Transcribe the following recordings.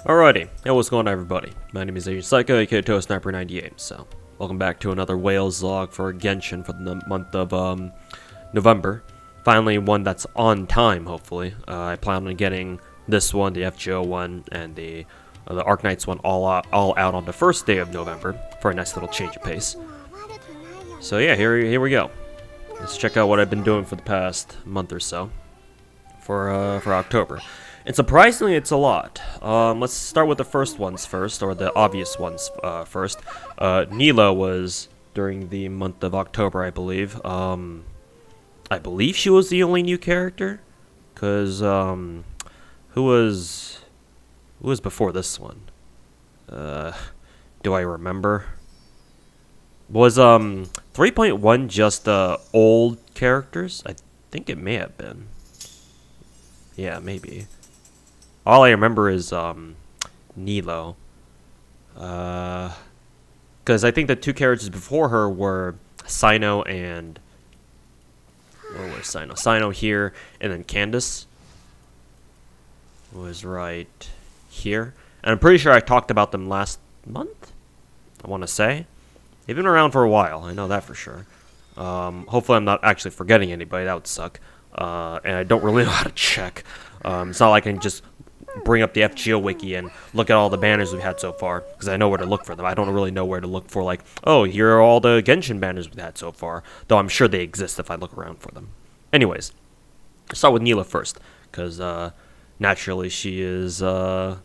Alrighty, hey, what's going on, everybody? My name is Agent Psycho, aka Sniper98. So, welcome back to another Whales log for Genshin for the month of November. Finally, one that's on time. Hopefully, I plan on getting this one, the FGO one, and the Arknights one all out on the first day of November for a nice little change of pace. So yeah, here we go. Let's check out what I've been doing for the past month or so for October. And surprisingly, it's a lot. Let's start with the first ones first, or the obvious ones first. Nilou was during the month of October, I believe. I believe she was the only new character, cause who was before this one? Do I remember? Was 3.1 just old characters? I think it may have been. Yeah, maybe. All I remember is Nilou. Because I think the two characters before her were Cyno and... Where was Cyno? Cyno here, and then Candace was right here. And I'm pretty sure I talked about them last month, I want to say. They've been around for a while, I know that for sure. Hopefully I'm not actually forgetting anybody, that would suck. And I don't really know how to check. It's not like I can just bring up the FGO wiki and look at all the banners we've had so far, because I know where to look for them. I don't really know where to look for, like, oh, here are all the Genshin banners we've had so far, though I'm sure they exist if I look around for them. Anyways, let's start with Nilou first, because naturally she is, I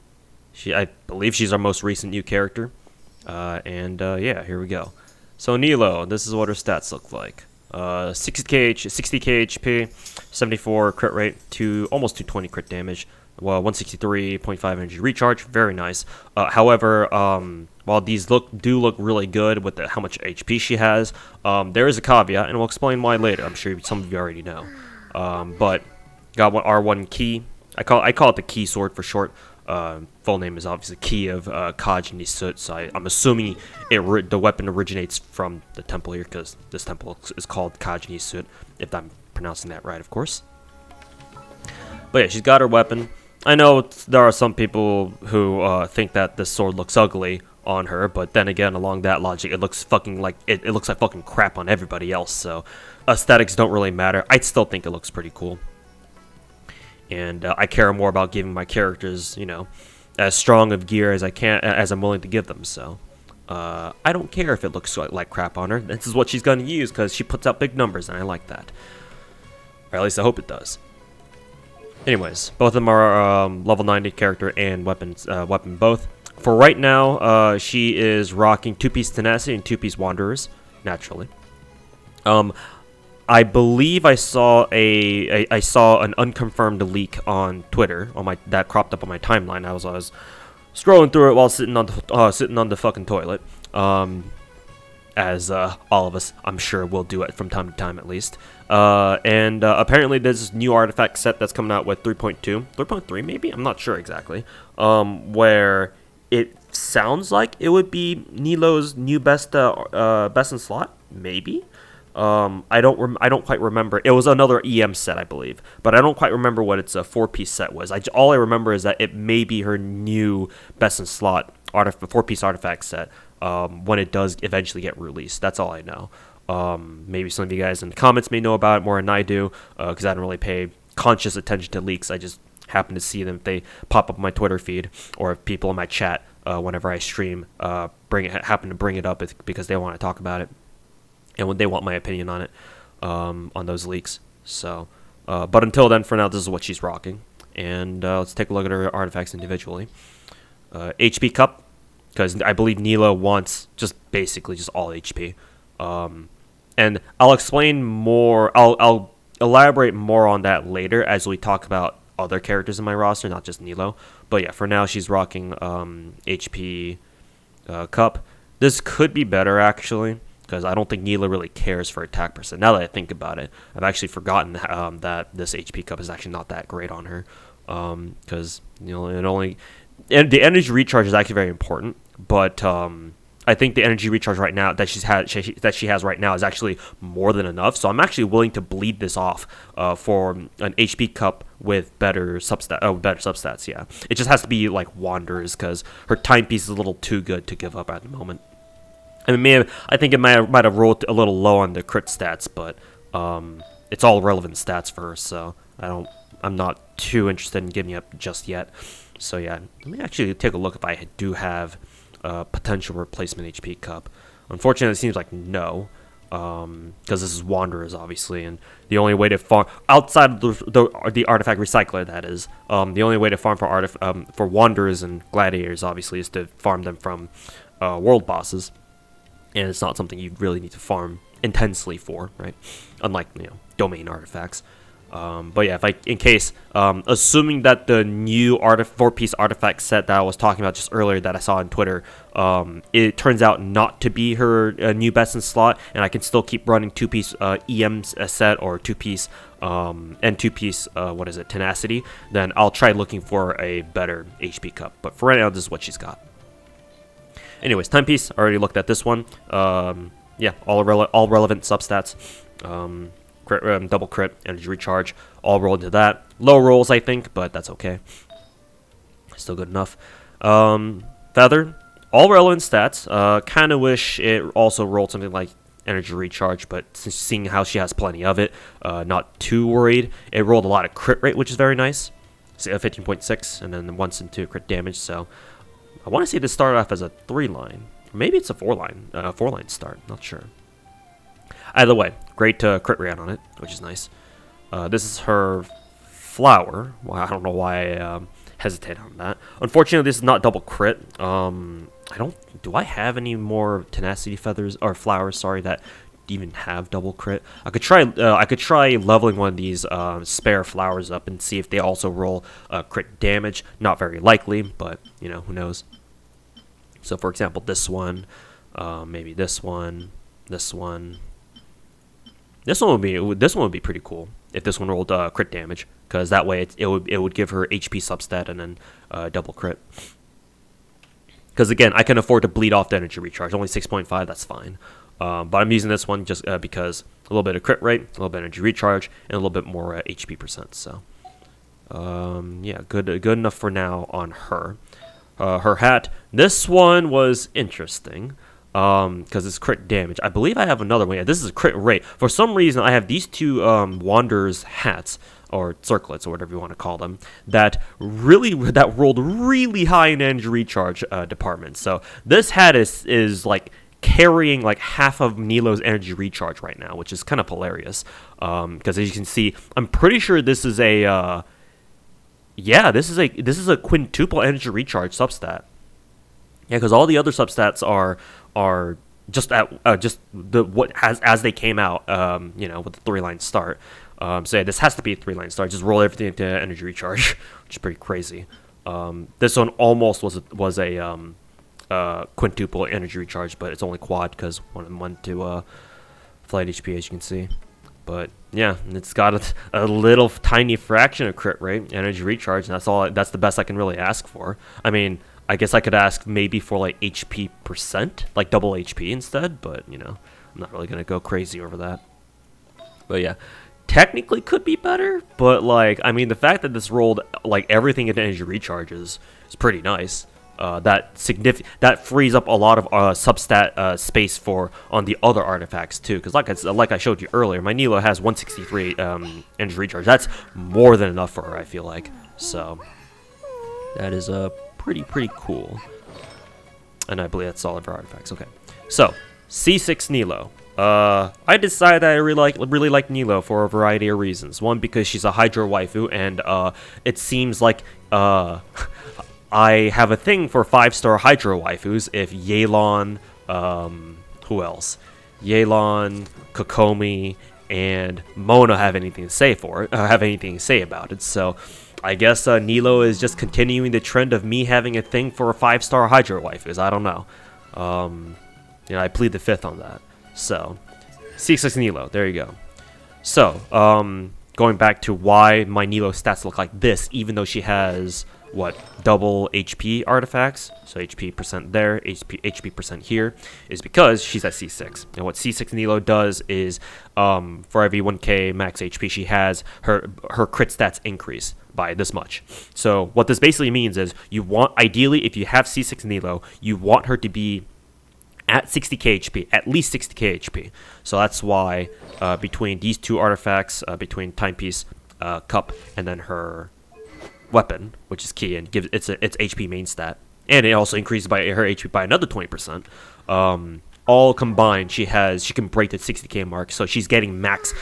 believe she's our most recent new character, yeah, here we go. So Nilou, this is what her stats look like. 60k HP, 74 crit rate, almost 220 crit damage, well, 163.5 energy recharge, very nice. However, while these do look really good with how much HP she has, there is a caveat, and we'll explain why later. I'm sure some of you already know. But got one R1 key. I call it the key sword for short. Full name is obviously Key of Kajni Sut, so I'm assuming the weapon originates from the temple here, because this temple is called Kajni Sut, if I'm pronouncing that right, of course. But yeah, she's got her weapon. I know there are some people who think that this sword looks ugly on her, but then again, along that logic, it looks fucking like it looks like fucking crap on everybody else. So aesthetics don't really matter. I still think it looks pretty cool, and I care more about giving my characters, you know, as strong of gear as I'm willing to give them. So I don't care if it looks like crap on her. This is what she's gonna use because she puts out big numbers, and I like that. Or at least I hope it does. Anyways, both of them are level 90 character and weapon both. For right now, she is rocking 2-piece Tenacity and 2-piece Wanderers, naturally. I believe I saw an unconfirmed leak on Twitter that cropped up on my timeline. I was scrolling through it while sitting on the fucking toilet. As all of us, I'm sure, will do it from time to time at least. Apparently there's this new artifact set that's coming out with 3.3 maybe? I'm not sure exactly. Where it sounds like it would be Nilou's new best in slot, maybe. I don't quite remember. It was another EM set, I believe, but I don't quite remember what its 4-piece set was. All I remember is that it may be her new best in slot 4-piece artifact set. When it does eventually get released. That's all I know. Maybe some of you guys in the comments may know about it more than I do, because I don't really pay conscious attention to leaks. I just happen to see them if they pop up on my Twitter feed, or if people in my chat, whenever I stream, happen to bring it up because they want to talk about it, and when they want my opinion on it, on those leaks. So, but until then, for now, this is what she's rocking. And let's take a look at her artifacts individually. HP Cup, because I believe Nilou wants basically just all HP. And I'll explain more, I'll elaborate more on that later as we talk about other characters in my roster, not just Nilou. But yeah, for now she's rocking HP Cup. This could be better, actually, because I don't think Nilou really cares for attack percent. Now that I think about it, I've actually forgotten that this HP Cup is actually not that great on her. Because, you know, the energy recharge is actually very important. But I think the energy recharge right now that she has right now is actually more than enough. So I'm actually willing to bleed this off for an HP cup with better substats. Yeah, it just has to be like Wanderers because her timepiece is a little too good to give up at the moment. I think it might have rolled a little low on the crit stats, but it's all relevant stats for her, so I'm not too interested in giving up just yet. So yeah, let me actually take a look if I do have potential replacement HP cup. Unfortunately, it seems like no, because this is Wanderers, obviously, and the only way to farm outside of the artifact recycler, that is, the only way to farm for Wanderers and Gladiators, obviously, is to farm them from world bosses, and it's not something you really need to farm intensely for, right? Unlike domain artifacts. But yeah, assuming that the new 4-piece artifact set that I was talking about just earlier that I saw on Twitter, it turns out not to be her new best in slot, and I can still keep running 2-piece EM set or 2-piece and 2-piece tenacity, then I'll try looking for a better HP cup. But for right now, this is what she's got. Anyways, timepiece. I already looked at this one. Yeah, all relevant substats. Double crit, energy recharge, all rolled into that. Low rolls, I think, but that's okay. Still good enough. Feather, all relevant stats. Kind of wish it also rolled something like energy recharge, but seeing how she has plenty of it, not too worried. It rolled a lot of crit rate, which is very nice. So 15.6, and then 1 and 2 crit damage. So I want to say this started off as a 3-line. Maybe it's a 4-line start. Not sure. Either way, great crit rate on it, which is nice. This is her flower. Well, I don't know why I hesitate on that. Unfortunately, this is not double crit. Do I have any more tenacity feathers or flowers? Sorry, that even have double crit. I could try leveling one of these spare flowers up and see if they also roll crit damage. Not very likely, but who knows. So, for example, this one, maybe this one, this one. This one would be pretty cool if this one rolled crit damage, because that way it would give her HP substat and then double crit. Because again, I can afford to bleed off the energy recharge. Only 6.5, that's fine. But I'm using this one just because a little bit of crit rate, a little bit of energy recharge, and a little bit more HP percent. So yeah, good enough for now on her. Her hat. This one was interesting. Because it's crit damage. I believe I have another one. Yeah, this is a crit rate. For some reason, I have these two Wanderers hats, or circlets, or whatever you want to call them, that rolled really high in energy recharge department. So this hat is like carrying like half of Nilou's energy recharge right now, which is kind of hilarious. Because as you can see, I'm pretty sure this is a this is a quintuple energy recharge substat. Yeah, because all the other substats are just as they came out, with the 3-line start. So yeah, this has to be a 3-line start. Just roll everything into energy recharge, which is pretty crazy. This one almost was a quintuple energy recharge, but it's only quad because one to flight HP, as you can see. But yeah, it's got a little tiny fraction of crit rate, energy recharge, and that's the best I can really ask for. I mean, I guess I could ask maybe for like HP percent, like double HP instead, but I'm not really gonna go crazy over that. But yeah, technically could be better, but the fact that this rolled like everything into energy recharge is pretty nice. That frees up a lot of substat space for on the other artifacts too, because like I showed you earlier, my Nilou has 163 energy recharge. That's more than enough for her, I feel like. So that is pretty cool. And I believe that's all of our artifacts. Okay, so C6 Nilou. I decided that I really like Nilou for a variety of reasons. One, because she's a Hydro waifu, and it seems like I have a thing for 5-star Hydro waifus. If Yelan, who else? Yelan, Kokomi, and Mona have anything to say about it. So I guess Nilou is just continuing the trend of me having a thing for 5-star Hydro waifus. I don't know. I plead the fifth on that. So, C6 Nilou, there you go. So, going back to why my Nilou stats look like this, even though she has what, double HP artifacts, so HP percent there, HP percent here, is because she's at C6. And what C6 Nilou does is, for every 1k max HP she has, her crit stats increase by this much. So what this basically means is, you want, ideally, if you have C6 Nilou, you want her to be at 60k HP, at least 60k HP. So that's why between these two artifacts, between Timepiece, Cup, and then her weapon, which is key, and gives its HP main stat, and it also increases by her HP by another 20%. All combined, she can break the 60k mark, so she's getting max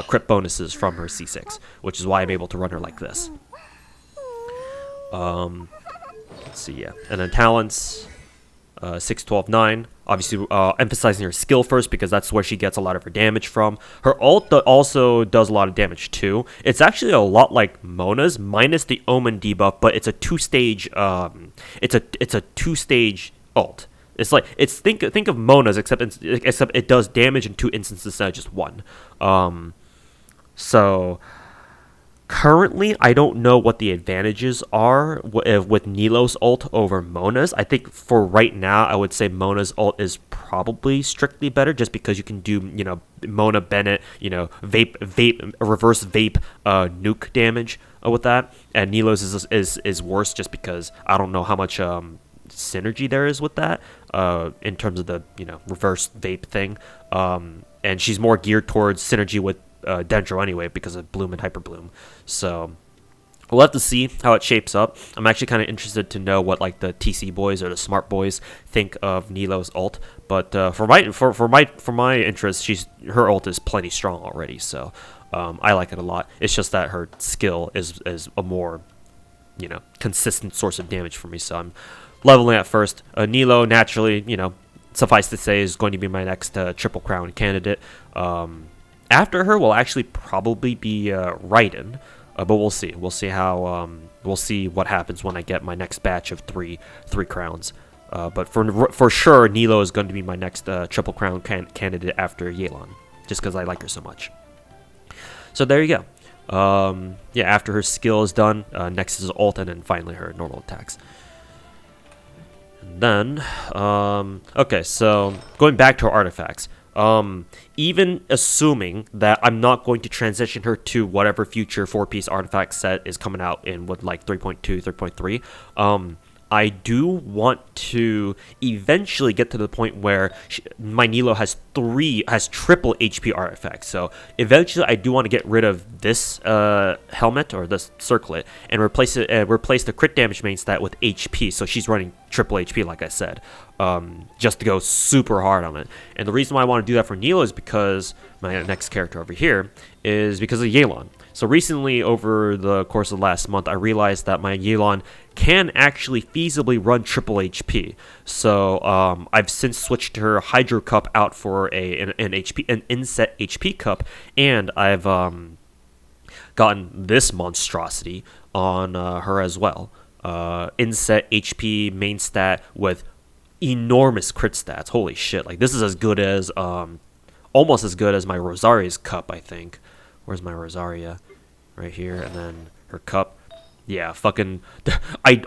crit bonuses from her C6, which is why I'm able to run her like this. Let's see, yeah, and then talents. 6, 12, 9. Obviously, emphasizing her skill first because that's where she gets a lot of her damage from. Her ult also does a lot of damage too. It's actually a lot like Mona's, minus the Omen debuff, but it's a two-stage. It's a two-stage ult. It's like think of Mona's, except it does damage in 2 instances instead of just 1. So. Currently, I don't know what the advantages are with Nilou's ult over Mona's. I think for right now, I would say Mona's ult is probably strictly better, just because you can do, Mona Bennett, reverse vape nuke damage with that. And Nilou's is worse just because I don't know how much synergy there is with that in terms of the reverse vape thing. And she's more geared towards synergy with Dendro anyway, because of Bloom and Hyper Bloom. So we'll have to see how it shapes up. I'm actually kind of interested to know what like the TC boys or the smart boys think of Nilou's ult. But for my interest, her ult is plenty strong already. So I like it a lot. It's just that her skill is a more consistent source of damage for me. So I'm leveling at first. Nilou naturally, suffice to say, is going to be my next Triple Crown candidate. After her will actually probably be Raiden, but we'll see. We'll see how we'll see what happens when I get my next batch of three crowns. But for sure, Nilou is going to be my next Triple Crown candidate after Yelan, just because I like her so much. So there you go. Yeah, after her skill is done, next is ult, and then finally her normal attacks. And then, okay, so going back to her artifacts. Even assuming that I'm not going to transition her to whatever future 4-piece artifact set is coming out in like 3.2, 3.3, I do want to eventually get to the point where my Nilou has triple HP artifacts. So eventually, I do want to get rid of this helmet or this circlet and replace the crit damage main stat with HP. So she's running triple HP, like I said, just to go super hard on it. And the reason why I want to do that for Nilou is because my next character over here is because of Yelan. So recently, over the course of the last month, I realized that my Yelan can actually feasibly run triple HP. So I've since switched her Hydro Cup out for an inset HP cup, and I've gotten this monstrosity on her as well. Inset HP main stat with enormous crit stats. Holy shit! Like, this is as good as almost as good as my Rosaria's cup, I think. Where's my Rosaria? Right here, and then her cup. Yeah, fucking,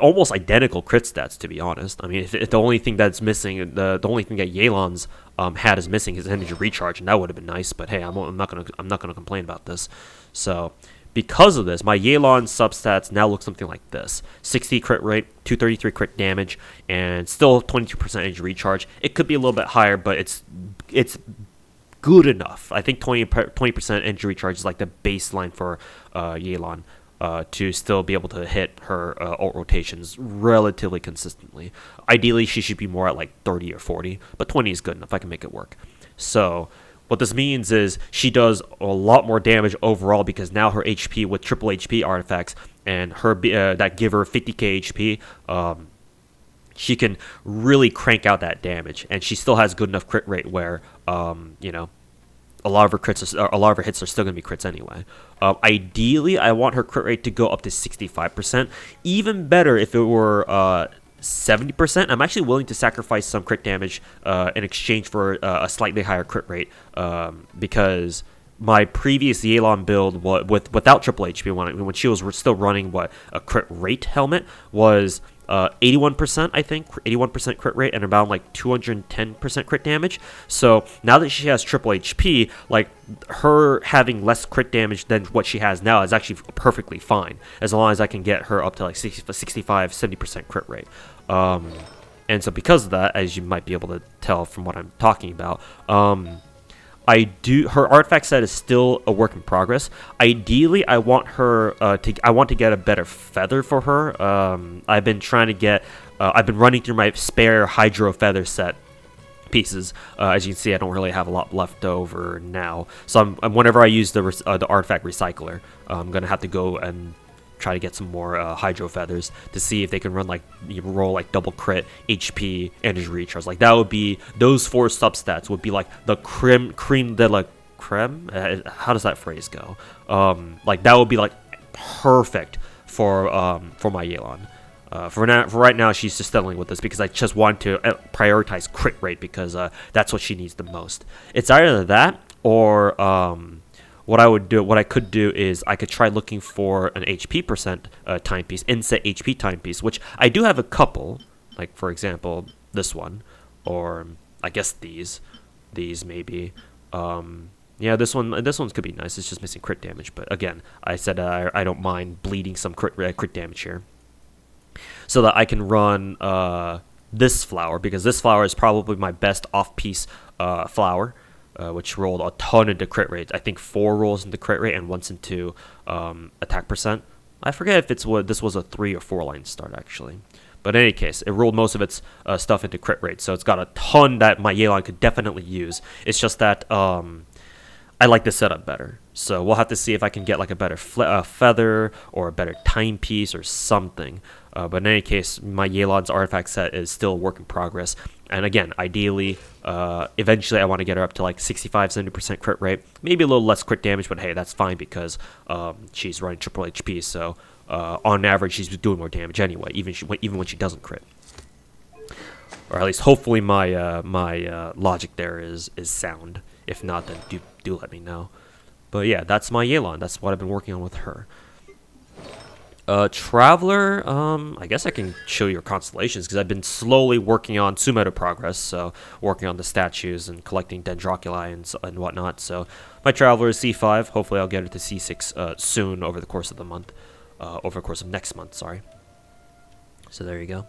almost identical crit stats, to be honest. I mean, if the only thing that's missing, the only thing that Yelan's had is missing is energy recharge, and that would have been nice. But hey, I'm not gonna complain about this. So, because of this, my Yelan substats now look something like this: 60 crit rate, 233 crit damage, and still 22% energy recharge. It could be a little bit higher, but it's good enough. I think 20% energy recharge is like the baseline for Yelan to still be able to hit her ult rotations relatively consistently. Ideally, she should be more at like 30 or 40, but 20 is good enough. I can make it work. So what this means is she does a lot more damage overall, because now her HP with triple HP artifacts and her that give her 50k HP, she can really crank out that damage, and she still has good enough crit rate where, a lot of her hits are still going to be crits anyway. Ideally, I want her crit rate to go up to 65%. Even better if it were 70%. I'm actually willing to sacrifice some crit damage in exchange for a slightly higher crit rate, because my previous Yelan build without triple HP when she was still running a crit rate helmet was 81%, I think, 81% crit rate and around like 210% crit damage. So now that she has triple HP, like her having less crit damage than what she has now is actually perfectly fine, as long as I can get her up to like 65, 70% crit rate. And so because of that, as you might be able to tell from what I'm talking about, her artifact set is still a work in progress. Ideally, I want her to get a better feather for her. I've been running through my spare hydro feather set pieces. As you can see, I don't really have a lot left over now. So whenever I use the artifact recycler, I'm gonna have to go and try to get some more hydro feathers to see if they can roll like double crit, HP, energy recharge. Like that would be, those 4 substats would be like the creme de la creme. How does that phrase go? Like that would be like perfect for my Yelan. For right now, she's just settling with this because I just want to prioritize crit rate because that's what she needs the most. It's either that or what I could do is I could try looking for an HP percent timepiece, inset HP timepiece, which I do have a couple, like for example this one, or I guess these maybe. Yeah, this one could be nice. It's just missing crit damage, but again, I said I don't mind bleeding some crit damage here, so that I can run this flower, because this flower is probably my best off-piece flower. Which rolled a ton into crit rate. I think 4 rolls into crit rate and once into attack percent. I forget if this was a 3 or 4 line start actually. But in any case, it rolled most of its stuff into crit rate, so it's got a ton that my Yelan could definitely use. It's just that I like the setup better. So we'll have to see if I can get like a better feather or a better timepiece or something. But in any case, my Yelan's artifact set is still a work in progress. And again, ideally, eventually I want to get her up to like 65-70% crit rate. Maybe a little less crit damage, but hey, that's fine because she's running triple HP. So on average, she's doing more damage anyway, even when she doesn't crit. Or at least hopefully my logic there is sound. If not, then do let me know. But yeah, that's my Yelan. That's what I've been working on with her. Traveler, I guess I can show you constellations because I've been slowly working on Sumeru progress, so working on the statues and collecting Dendroculi and whatnot. So my Traveler is C5. Hopefully I'll get it to C6 soon over the course of the month, over the course of next month, sorry. So there you go.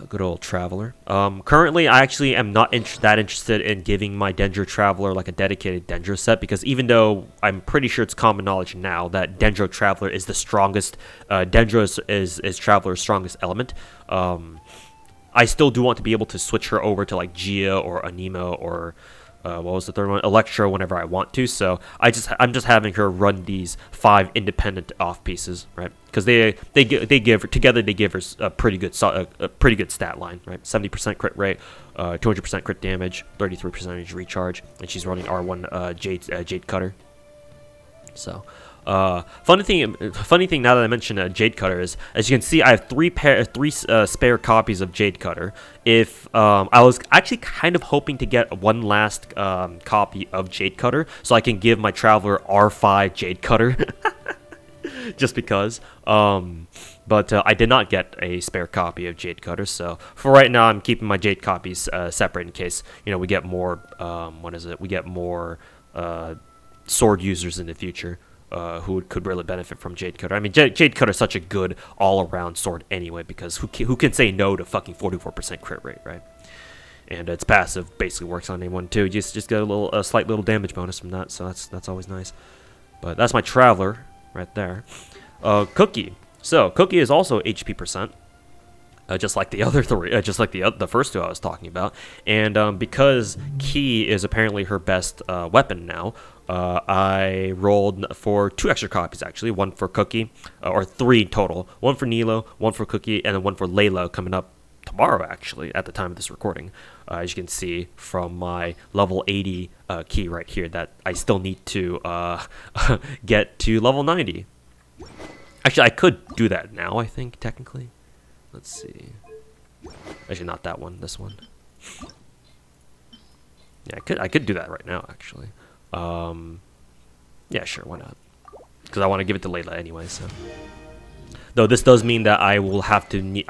Good old Traveler. Currently, I actually am not that interested in giving my Dendro Traveler like a dedicated Dendro set, because even though I'm pretty sure it's common knowledge now that Dendro Traveler is the strongest, Dendro is Traveler's strongest element, I still do want to be able to switch her over to like Gia or Anemo or what was the third one? Electro whenever I want to. So I'm just having her run these 5 independent off pieces, right? Because they give her a pretty good stat line, right? 70% crit rate, 200% crit damage, 33% recharge, and she's running R1 Jade Cutter. So. Funny thing now that I mentioned Jade Cutter is, as you can see, I have three spare copies of Jade Cutter. If I was actually kind of hoping to get one last copy of Jade Cutter, so I can give my Traveler R5 Jade Cutter, just because. But I did not get a spare copy of Jade Cutter, so for right now, I'm keeping my Jade copies separate in case we get more. We get more sword users in the future. Who could really benefit from Jade Cutter. I mean, Jade Cutter is such a good all-around sword anyway, because who can say no to fucking 44% crit rate, right? And its passive basically works on anyone too. You just get a slight little damage bonus from that, so that's always nice. But that's my Traveler right there. Kuki. So Kuki is also HP percent. Just like the other three, just like the first 2 I was talking about, and because Ki is apparently her best weapon now, I rolled for 2 extra copies actually, one for Kuki, or 3 total, one for Nilou, one for Kuki, and then one for Layla coming up tomorrow actually at the time of this recording. As you can see from my level 80 Ki right here, that I still need to get to level 90. Actually, I could do that now, I think, technically. Let's see. Actually, not that one. This one. Yeah, I could do that right now, actually. Yeah, sure, why not? Because I want to give it to Layla anyway. So, though this does mean that I will have to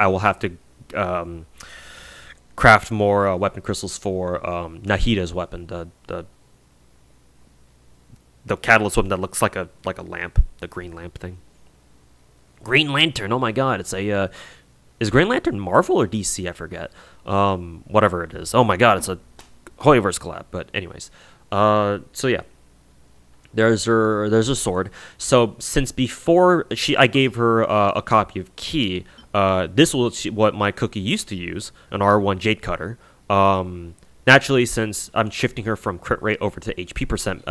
craft more weapon crystals for Nahida's weapon, the catalyst weapon that looks like a lamp, the green lamp thing. Green Lantern. Oh my God, it's a is Green Lantern Marvel or DC? I forget. Whatever it is. Oh my God, it's a Hoyoverse collab. But anyways, so yeah. There's a sword. So since before I gave her a copy of Key, this was what my Cookie used to use, an R1 Jade Cutter. Naturally, since I'm shifting her from crit rate over to HP percent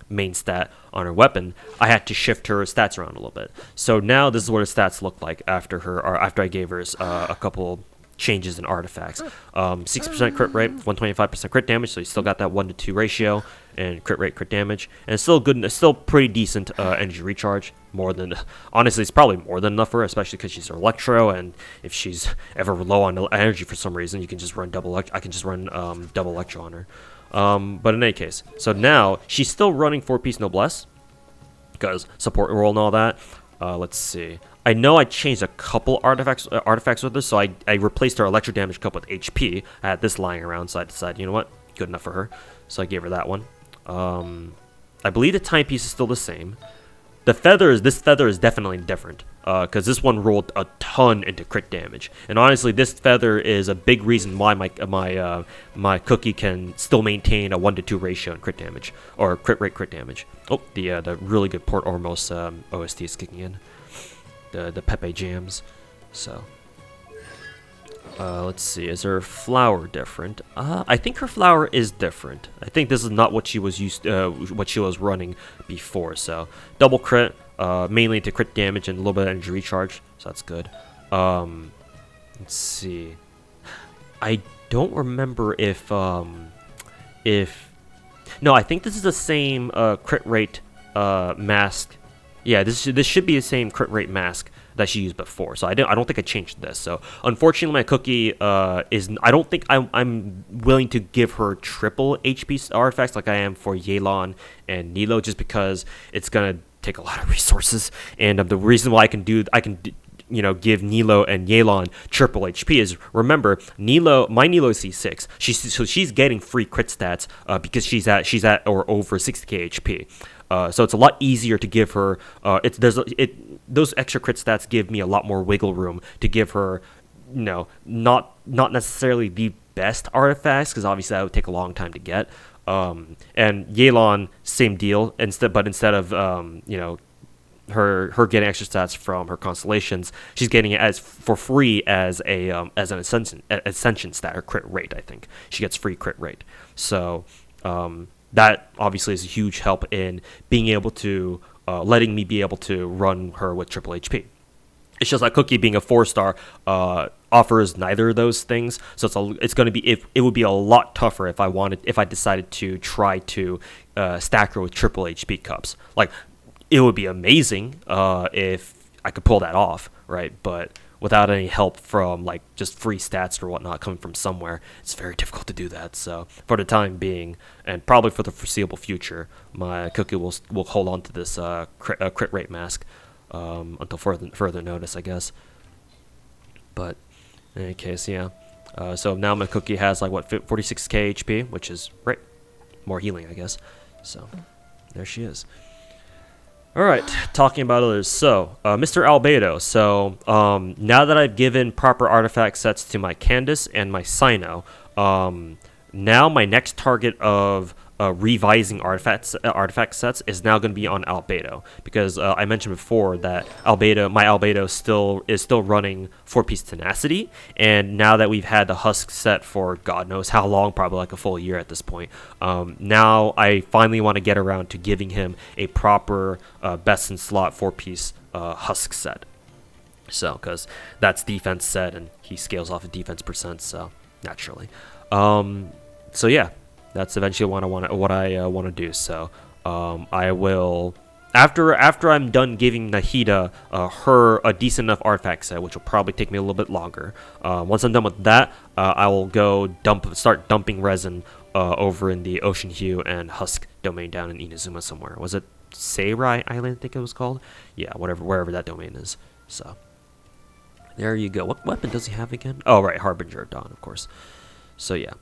main stat on her weapon, I had to shift her stats around a little bit. So now this is what her stats look like after I gave her a couple changes in artifacts. 6% crit rate, 125% crit damage, so you still got that 1-to-2 ratio and crit rate, crit damage, and it's still good. It's still pretty decent energy recharge. Honestly, it's probably more than enough for her, especially because she's an Electro, and if she's ever low on energy for some reason, you can just run double. I can just run double Electro on her. But in any case, so now she's still running 4-piece Noblesse because support role and all that. Let's see. I know I changed a couple artifacts with this, so I replaced her electro damage cup with HP. I had this lying around, so I decided, you know what, good enough for her. So I gave her that one. I believe the timepiece is still the same. This feather is definitely different, because this one rolled a ton into crit damage. And honestly, this feather is a big reason why my Cookie can still maintain a 1-to-2 ratio in crit damage, or crit rate, crit damage. Oh, the really good Port Ormos OST is kicking in. The Pepe jams. So let's see, is her flower different? I think her flower is different. I think this is not what she was what she was running before. So double crit, mainly to crit damage and a little bit of energy recharge, so that's good. Let's see, I don't remember if no, I think this is the same crit rate mask. Yeah, this should be the same crit rate mask that she used before. So I don't think I changed this. So unfortunately, my Cookie is. I don't think I'm willing to give her triple HP artifacts like I am for Yelan and Nilou, just because it's gonna take a lot of resources. And the reason why I can give Nilou and Yelan triple HP is, remember, my Nilou is C6. She's getting free crit stats because she's at or over 60k HP. So it's a lot easier to give her. Those extra crit stats give me a lot more wiggle room to give her, not necessarily the best artifacts, because obviously that would take a long time to get. And Yelan, same deal. Instead of her getting extra stats from her constellations, she's getting it for free as an ascension stat, or crit rate. I think she gets free crit rate. So that obviously is a huge help in being able to letting me be able to run her with triple HP. It's just like Cookie being a 4-star offers neither of those things, so it's going to be it would be a lot tougher if I decided to try to stack her with triple HP cups. Like, it would be amazing if I could pull that off, right? But without any help from like just free stats or whatnot coming from somewhere, it's very difficult to do that. So for the time being, and probably for the foreseeable future, my Cookie will hold on to this crit rate mask until further notice, I guess. But in any case, yeah. So now my Cookie has like 46k HP, which is great. More healing, I guess. So there she is. All right, talking about others. So, Mr. Albedo. So, now that I've given proper artifact sets to my Candace and my Cyno, now my next target of revising artifact sets is now going to be on Albedo, because I mentioned before that my Albedo is still running 4-piece tenacity, and now that we've had the husk set for God knows how long, probably like a full year at this point, now I finally want to get around to giving him a proper best in slot 4-piece husk set. So, because that's defense set, and he scales off of defense percent, so naturally. So yeah. That's eventually what I want to do. So I will after I'm done giving Nahida her a decent enough artifact set, which will probably take me a little bit longer. Once I'm done with that, I will go start dumping resin over in the Ocean Hue and Husk domain down in Inazuma somewhere. Was it Seirai Island? I think it was called. Yeah, wherever that domain is. So there you go. What weapon does he have again? Oh right, Harbinger of Dawn, of course. So yeah,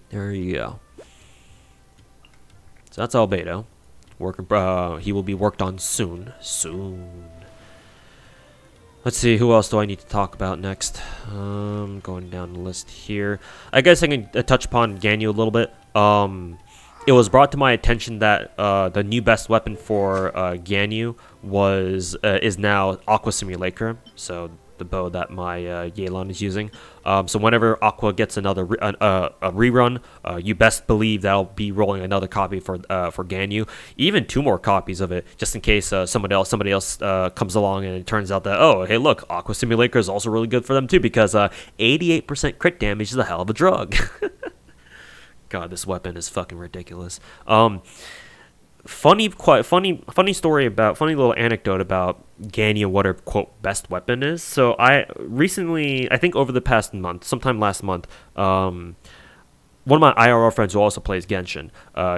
there you go. So that's Albedo. He will be worked on soon. Let's see, who else do I need to talk about next? Going down the list here. I guess I can touch upon Ganyu a little bit. It was brought to my attention that the new best weapon for Ganyu is now Aqua Simulacra. So the bow that my Yelan is using. So whenever Aqua gets another a rerun, you best believe that I'll be rolling another copy for Ganyu, even 2 more copies of it, just in case somebody else comes along and it turns out that, oh hey look, Aqua Simulacra is also really good for them too, because 88% crit damage is a hell of a drug. God, this weapon is fucking ridiculous. Funny little anecdote about Ganyu, what her quote best weapon is. So I think over the past month, sometime last month, one of my IRL friends who also plays Genshin,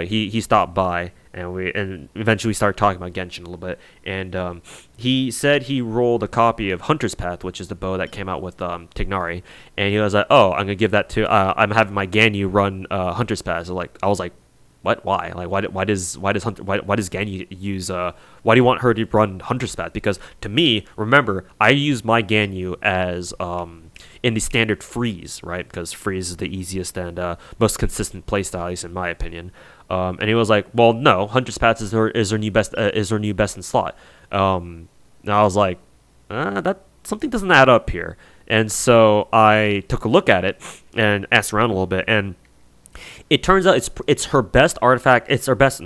he stopped by and eventually started talking about Genshin a little bit, and he said he rolled a copy of Hunter's Path, which is the bow that came out with Tighnari, and he was like, oh, I'm gonna give that to I'm having my Ganyu run Hunter's Path. So I was like, what? Why? Like, why does Ganyu use? Why do you want her to run Hunter's Path? Because to me, remember, I use my Ganyu as in the standard freeze, right? Because freeze is the easiest and most consistent playstyle, at least in my opinion. And he was like, well, no, Hunter's Path is her new best in slot. And I was like, that something doesn't add up here. And so I took a look at it and asked around a little bit, and it turns out it's her best artifact. It's her best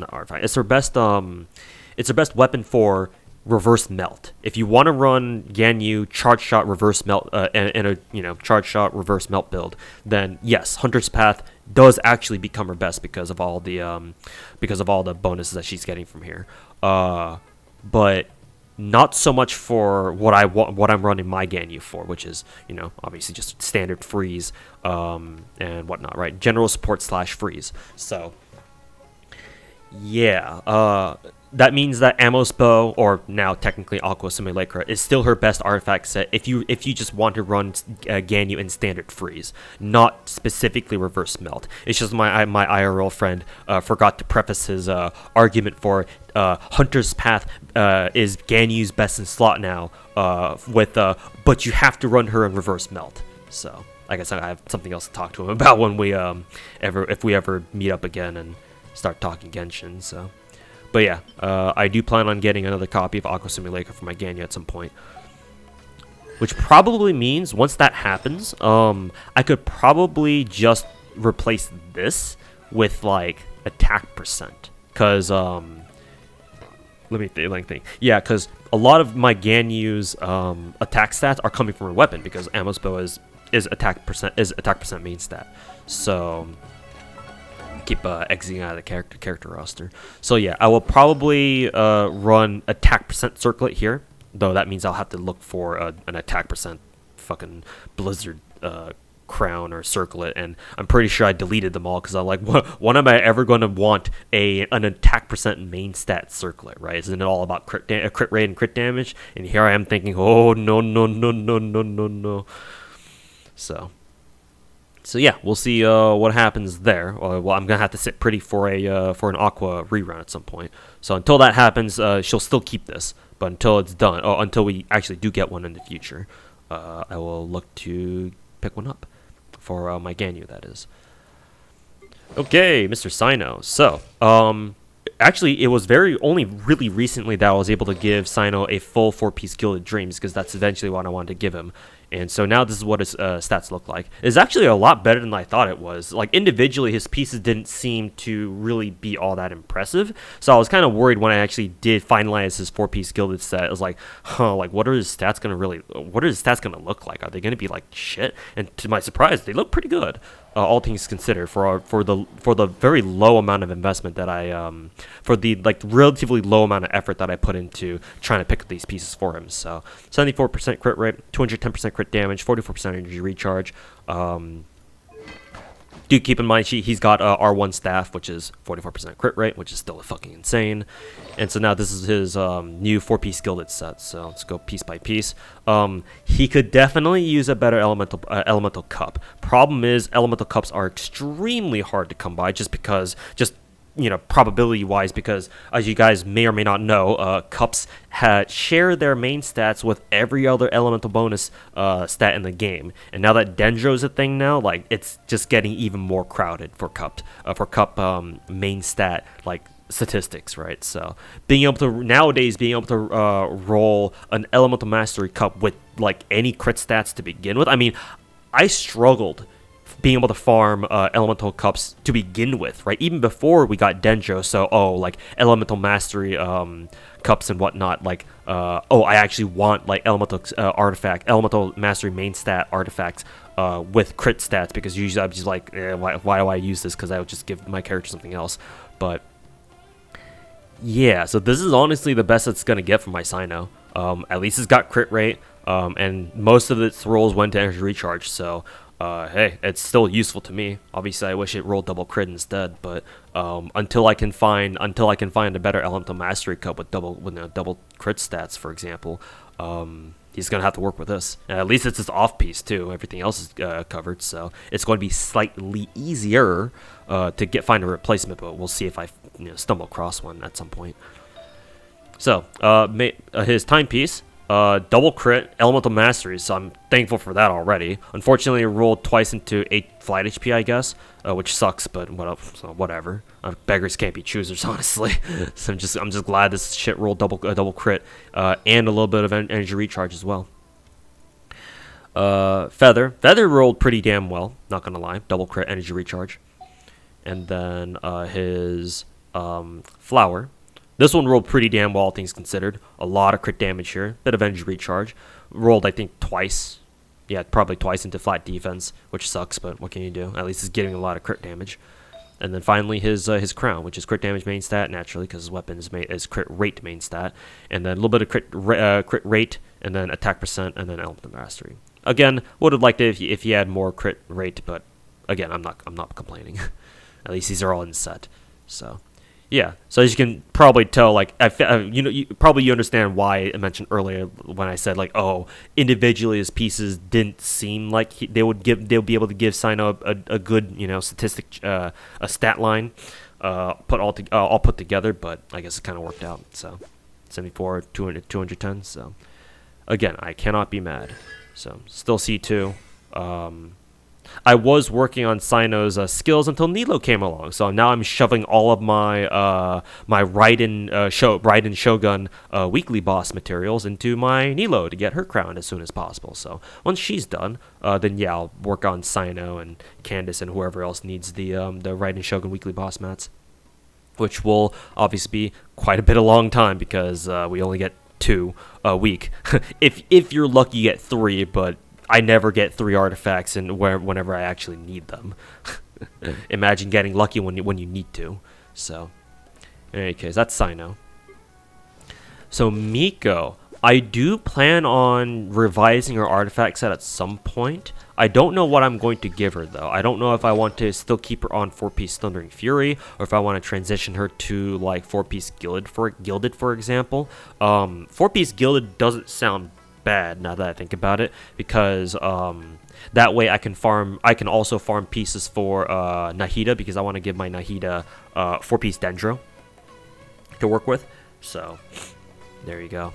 weapon for reverse melt. If you want to run Ganyu charge shot reverse melt and a charge shot reverse melt build, then yes, Hunter's Path does actually become her best because of all the bonuses that she's getting from here. But not so much for what I'm running my Ganyu for, which is, obviously just standard freeze and whatnot, right? General support / freeze. So yeah, that means that Ammo's bow, or now technically Aqua Simulacra, is still her best artifact set if you just want to run Ganyu in standard freeze, not specifically reverse melt. It's just my IRL friend forgot to preface his argument for Hunter's Path is Ganyu's best in slot now, with but you have to run her in reverse melt. So I guess I have something else to talk to him about when we if we ever meet up again and start talking Genshin. So. But yeah, I do plan on getting another copy of Aqua Simulacra for my Ganyu at some point. Which probably means, once that happens, I could probably just replace this with, like, attack percent. Because, let me think. Yeah, because a lot of my Ganyu's attack stats are coming from her weapon, because Ammo's bow is attack percent main stat. So keep exiting out of the character roster. So yeah, I will probably run attack percent circlet here, though that means I'll have to look for an attack percent fucking blizzard crown or circlet, and I'm pretty sure I deleted them all because I'm like, when am I ever going to want an attack percent main stat circlet, right? Isn't it all about crit rate and crit damage? And here I am thinking, oh no. So yeah, we'll see what happens there. Well, I'm gonna have to sit pretty for an Aqua rerun at some point. So until that happens, she'll still keep this. But until it's done, until we actually do get one in the future, I will look to pick one up for my Ganyu. That is. Okay, Mr. Cyno. So, actually, it was only really recently that I was able to give Cyno a full 4-piece Gilded Dreams, because that's eventually what I wanted to give him. And so now this is what his stats look like. It's actually a lot better than I thought it was. Like, individually, his pieces didn't seem to really be all that impressive. So I was kind of worried when I actually did finalize his 4-piece gilded set. I was like, like, what are his stats going to look like? Are they going to be like shit? And to my surprise, they look pretty good. All things considered, for the very low amount of investment that for the like relatively low amount of effort that I put into trying to pick up these pieces for him. So 74% crit rate, 210% crit damage, 44% energy recharge. Do keep in mind he's got R1 staff, which is 44% crit rate, which is still fucking insane. And so now this is his new 4-piece gilded set. So let's go piece by piece. He could definitely use a better elemental cup. Problem is, elemental cups are extremely hard to come by, just probability wise, because as you guys may or may not know, cups share their main stats with every other elemental bonus stat in the game. And now that Dendro's a thing now, like, it's just getting even more crowded for cup main stat like statistics, right? So being able to roll an elemental mastery cup with like any crit stats to begin with. I mean, I struggled being able to farm elemental cups to begin with, right? Even before we got Dendro, so like elemental mastery cups and whatnot, like I actually want like elemental mastery main stat artifacts with crit stats, because usually I'm just like, why do I use this? Because I would just give my character something else. But yeah, so this is honestly the best it's gonna get from my Cyno. At least it's got crit rate, and most of its rolls went to energy recharge, so hey, it's still useful to me. Obviously, I wish it rolled double crit instead, but until I can find a better elemental mastery cup with double crit stats, for example, he's gonna have to work with this. And at least it's his off piece too. Everything else is covered, so it's going to be slightly easier to find a replacement. But we'll see if I stumble across one at some point. So his timepiece. Double crit, elemental mastery, so I'm thankful for that already. Unfortunately, it rolled twice into 8 flight HP, I guess, which sucks, but whatever. Beggars can't be choosers, honestly. So I'm just glad this shit rolled double crit, and a little bit of energy recharge as well. Feather rolled pretty damn well, not gonna lie. Double crit, energy recharge. And then his flower. This one rolled pretty damn well, all things considered. A lot of crit damage here. Bit of energy recharge. Rolled, I think, twice. Yeah, probably twice into flat defense, which sucks, but what can you do? At least it's getting a lot of crit damage. And then finally his crown, which is crit damage main stat, naturally, because his weapon is crit rate main stat. And then a little bit of crit rate, and then attack percent, and then elemental mastery. Again, would have liked it if he had more crit rate, but again, I'm not complaining. At least these are all in set. So yeah, so as you can probably tell, like you understand why I mentioned earlier when I said like, individually his pieces didn't seem like they'll be able to give Cyno a good statistic a stat line all put together, but I guess it kind of worked out. So 74, 210. So again, I cannot be mad. So still C2. I was working on Cyno's skills until Nilou came along, so now I'm shoving all of my my Raiden Shogun weekly boss materials into my Nilou to get her crown as soon as possible. So once she's done, then yeah, I'll work on Cyno and Candace and whoever else needs the Raiden Shogun weekly boss mats, which will obviously be quite a bit of long time because we only get 2 a week. if you're lucky, you get 3, but I never get 3 artifacts whenever I actually need them. Imagine getting lucky when you need to. So, in any case, that's Cyno. So Miko, I do plan on revising her artifact set at some point. I don't know what I'm going to give her though. I don't know if I want to still keep her on 4-piece Thundering Fury, or if I want to transition her to like 4-piece Gilded, for example. 4-piece Gilded doesn't sound bad now that I think about it, because that way I can also farm pieces for Nahida, because I want to give my Nahida 4-piece Dendro to work with. So there you go.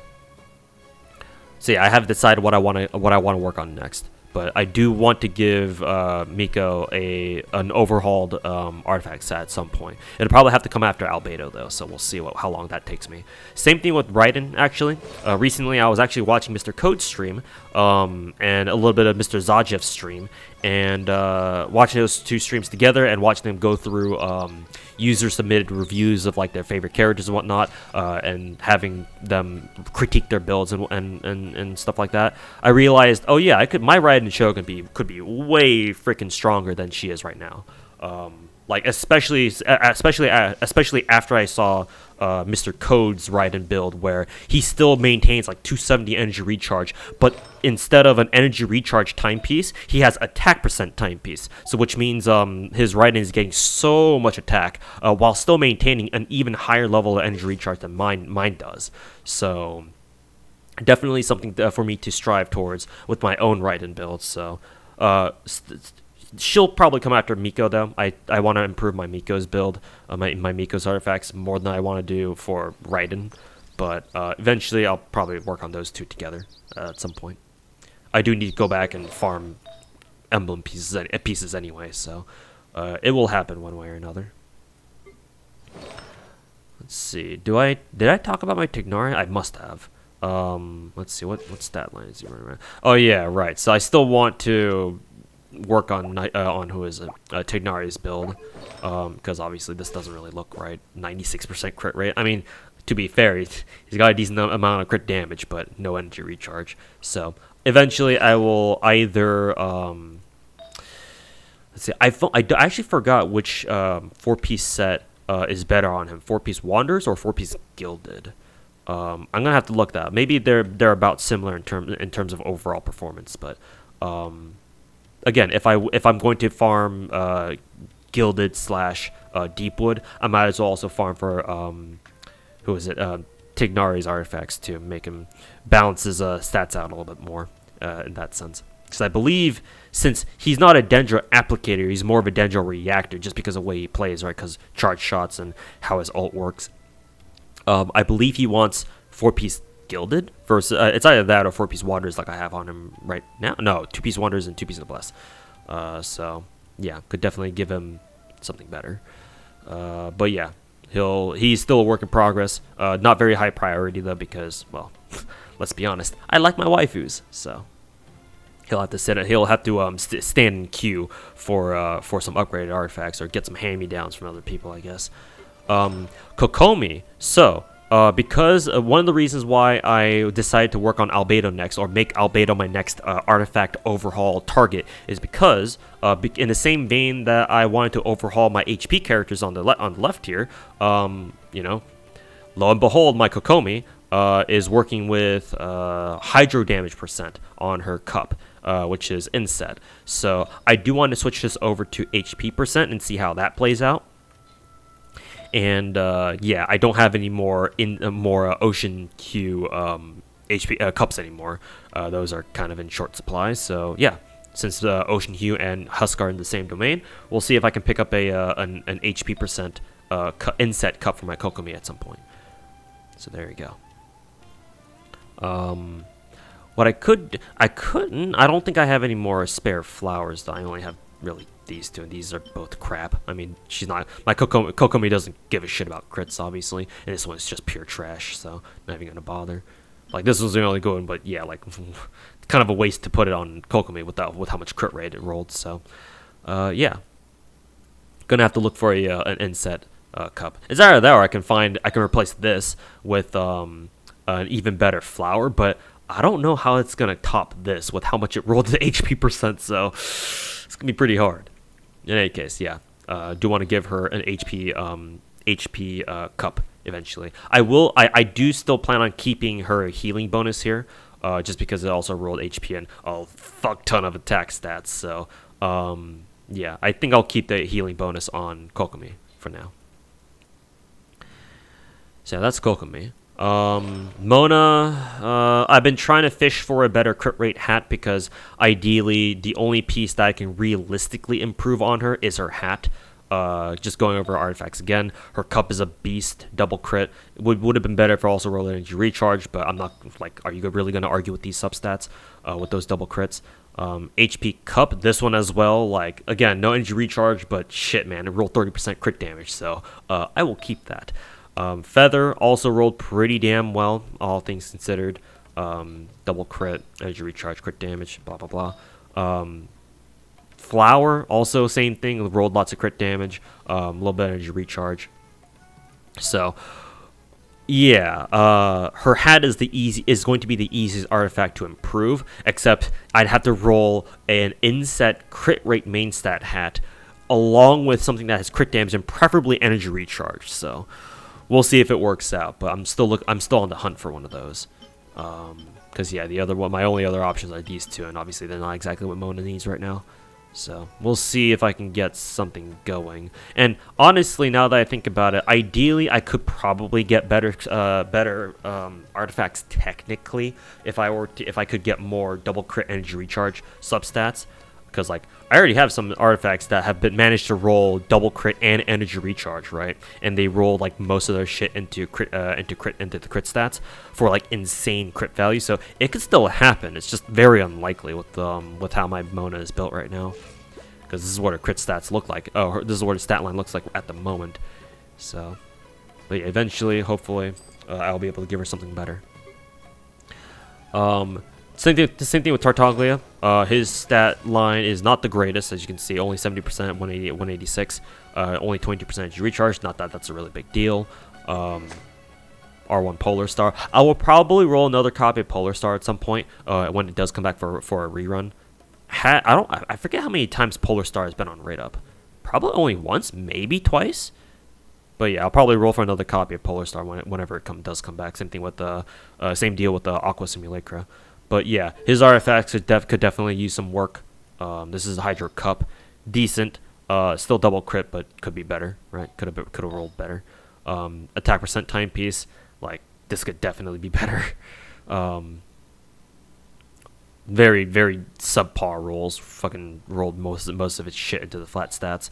So yeah, I have decided what I want to work on next, but I do want to give Miko an overhauled artifact set at some point. It'll probably have to come after Albedo though, so we'll see how long that takes me. Same thing with Raiden, actually. Recently, I was actually watching Mr. Code's stream, and a little bit of Mr. Zajev's stream, and watching those two streams together and watching them go through user submitted reviews of like their favorite characters and whatnot, and having them critique their builds and stuff like that, I realized, oh yeah, my Raiden Show could be way freaking stronger than she is right now. Like especially after I saw Mr. Code's Raiden build, where he still maintains like 270 energy recharge, but instead of an energy recharge timepiece, he has attack percent timepiece. So which means his Raiden is getting so much attack while still maintaining an even higher level of energy recharge than mine does. So definitely something for me to strive towards with my own Raiden build. So she'll probably come after Miko, though. I want to improve my Miko's build, my Miko's artifacts, more than I want to do for Raiden. But eventually, I'll probably work on those two together at some point. I do need to go back and farm emblem pieces anyway, so it will happen one way or another. Let's see. Did I talk about my Tighnari? I must have. Let's see. What stat line is he running? Oh yeah, right. So I still want to work on who is it, Tighnari's build, because obviously this doesn't really look right. 96% crit rate. I mean, to be fair, he's got a decent amount of crit damage, but no energy recharge. So eventually, I will either let's see. I actually forgot which 4-piece set is better on him: 4-piece Wanderers or 4-piece Gilded. I'm gonna have to look that up. Maybe they're about similar in terms of overall performance, but again, if I'm going to farm Gilded / Deepwood, I might as well also farm for Tighnari's artifacts to make him balance his stats out a little bit more in that sense. Because I believe, since he's not a Dendro applicator, he's more of a Dendro reactor, just because of the way he plays, right? Because charge shots and how his ult works. I believe he wants 4-piece Gilded versus it's either that or 4-piece Wanderers, like I have on him right now. No, 2-piece Wanderers and 2-piece Noblesse. So yeah, could definitely give him something better. But yeah, he's still a work in progress. Not very high priority though, because, well, let's be honest, I like my waifus, so he'll have to stand in queue for some upgraded artifacts or get some hand-me-downs from other people, I guess. Kokomi. So because one of the reasons why I decided to work on Albedo next, or make Albedo my next artifact overhaul target, is because in the same vein that I wanted to overhaul my HP characters on the left here, you know, lo and behold, my Kokomi is working with hydro damage percent on her cup, which is inset. So I do want to switch this over to HP percent and see how that plays out. And yeah, I don't have any more Ocean Q HP cups anymore. Those are kind of in short supply. So yeah, since Ocean Hue and Husk are in the same domain, we'll see if I can pick up an HP percent inset cup for my Kokomi at some point. So there you go. What I don't think I have any more spare flowers, though. I only have really these two, and these are both crap. I mean, my Kokomi doesn't give a shit about crits, obviously, and this one's just pure trash, so not even gonna bother. Like, this one's the only good one, but yeah, like, kind of a waste to put it on Kokomi with how much crit rate it rolled, so yeah. Gonna have to look for an inset cup. It's either that or I can replace this with an even better flower, but I don't know how it's gonna top this with how much it rolled to HP percent, so it's gonna be pretty hard. In any case, yeah, do want to give her an HP cup eventually. I do still plan on keeping her healing bonus here, just because it also rolled HP and a fuck ton of attack stats. So yeah, I think I'll keep the healing bonus on Kokomi for now. So yeah, that's Kokomi. Mona, I've been trying to fish for a better crit rate hat, because ideally the only piece that I can realistically improve on her is her hat. Just going over her artifacts again, her cup is a beast, double crit. Would have been better if I also rolled energy recharge, but I'm not, like, are you really going to argue with these substats with those double crits? HP cup, this one as well, like, again, no energy recharge, but shit, man, it rolled 30% crit damage, so I will keep that. Feather also rolled pretty damn well, all things considered. double crit, energy recharge, crit damage, blah blah blah. Flower, also same thing, rolled lots of crit damage, a little bit of energy recharge. So yeah, her hat is going to be the easiest artifact to improve, except I'd have to roll an inset crit rate main stat hat along with something that has crit damage and preferably energy recharge. So we'll see if it works out, but I'm still on the hunt for one of those. Because yeah, my only other options are these two, and obviously they're not exactly what Mona needs right now. So we'll see if I can get something going. And honestly, now that I think about it, ideally I could probably get better artifacts technically if I could get more double crit energy recharge substats. Because like I already have some artifacts that have been managed to roll double crit and energy recharge, right? And they roll like most of their shit into the crit stats for like insane crit value. So it could still happen. It's just very unlikely with how my Mona is built right now. Because this is what her crit stats look like. Oh, this is what her stat line looks like at the moment. So, but yeah, eventually, hopefully, I'll be able to give her something better. Same thing with Tartaglia. His stat line is not the greatest, as you can see. Only 70%, 180, 186. Only 22% energy recharge. Not that that's a really big deal. R1 Polar Star. I will probably roll another copy of Polar Star at some point when it does come back for a rerun. I forget how many times Polar Star has been on Raid Up. Probably only once, maybe twice. But yeah, I'll probably roll for another copy of Polar Star whenever it does come back. Same thing with same deal with the Aqua Simulacra. But yeah, his artifacts could definitely use some work. This is a Hydro Cup, decent. Still double crit, but could be better, right? Could have rolled better. Attack percent timepiece, like this could definitely be better. Very very subpar rolls. Fucking rolled most of its shit into the flat stats.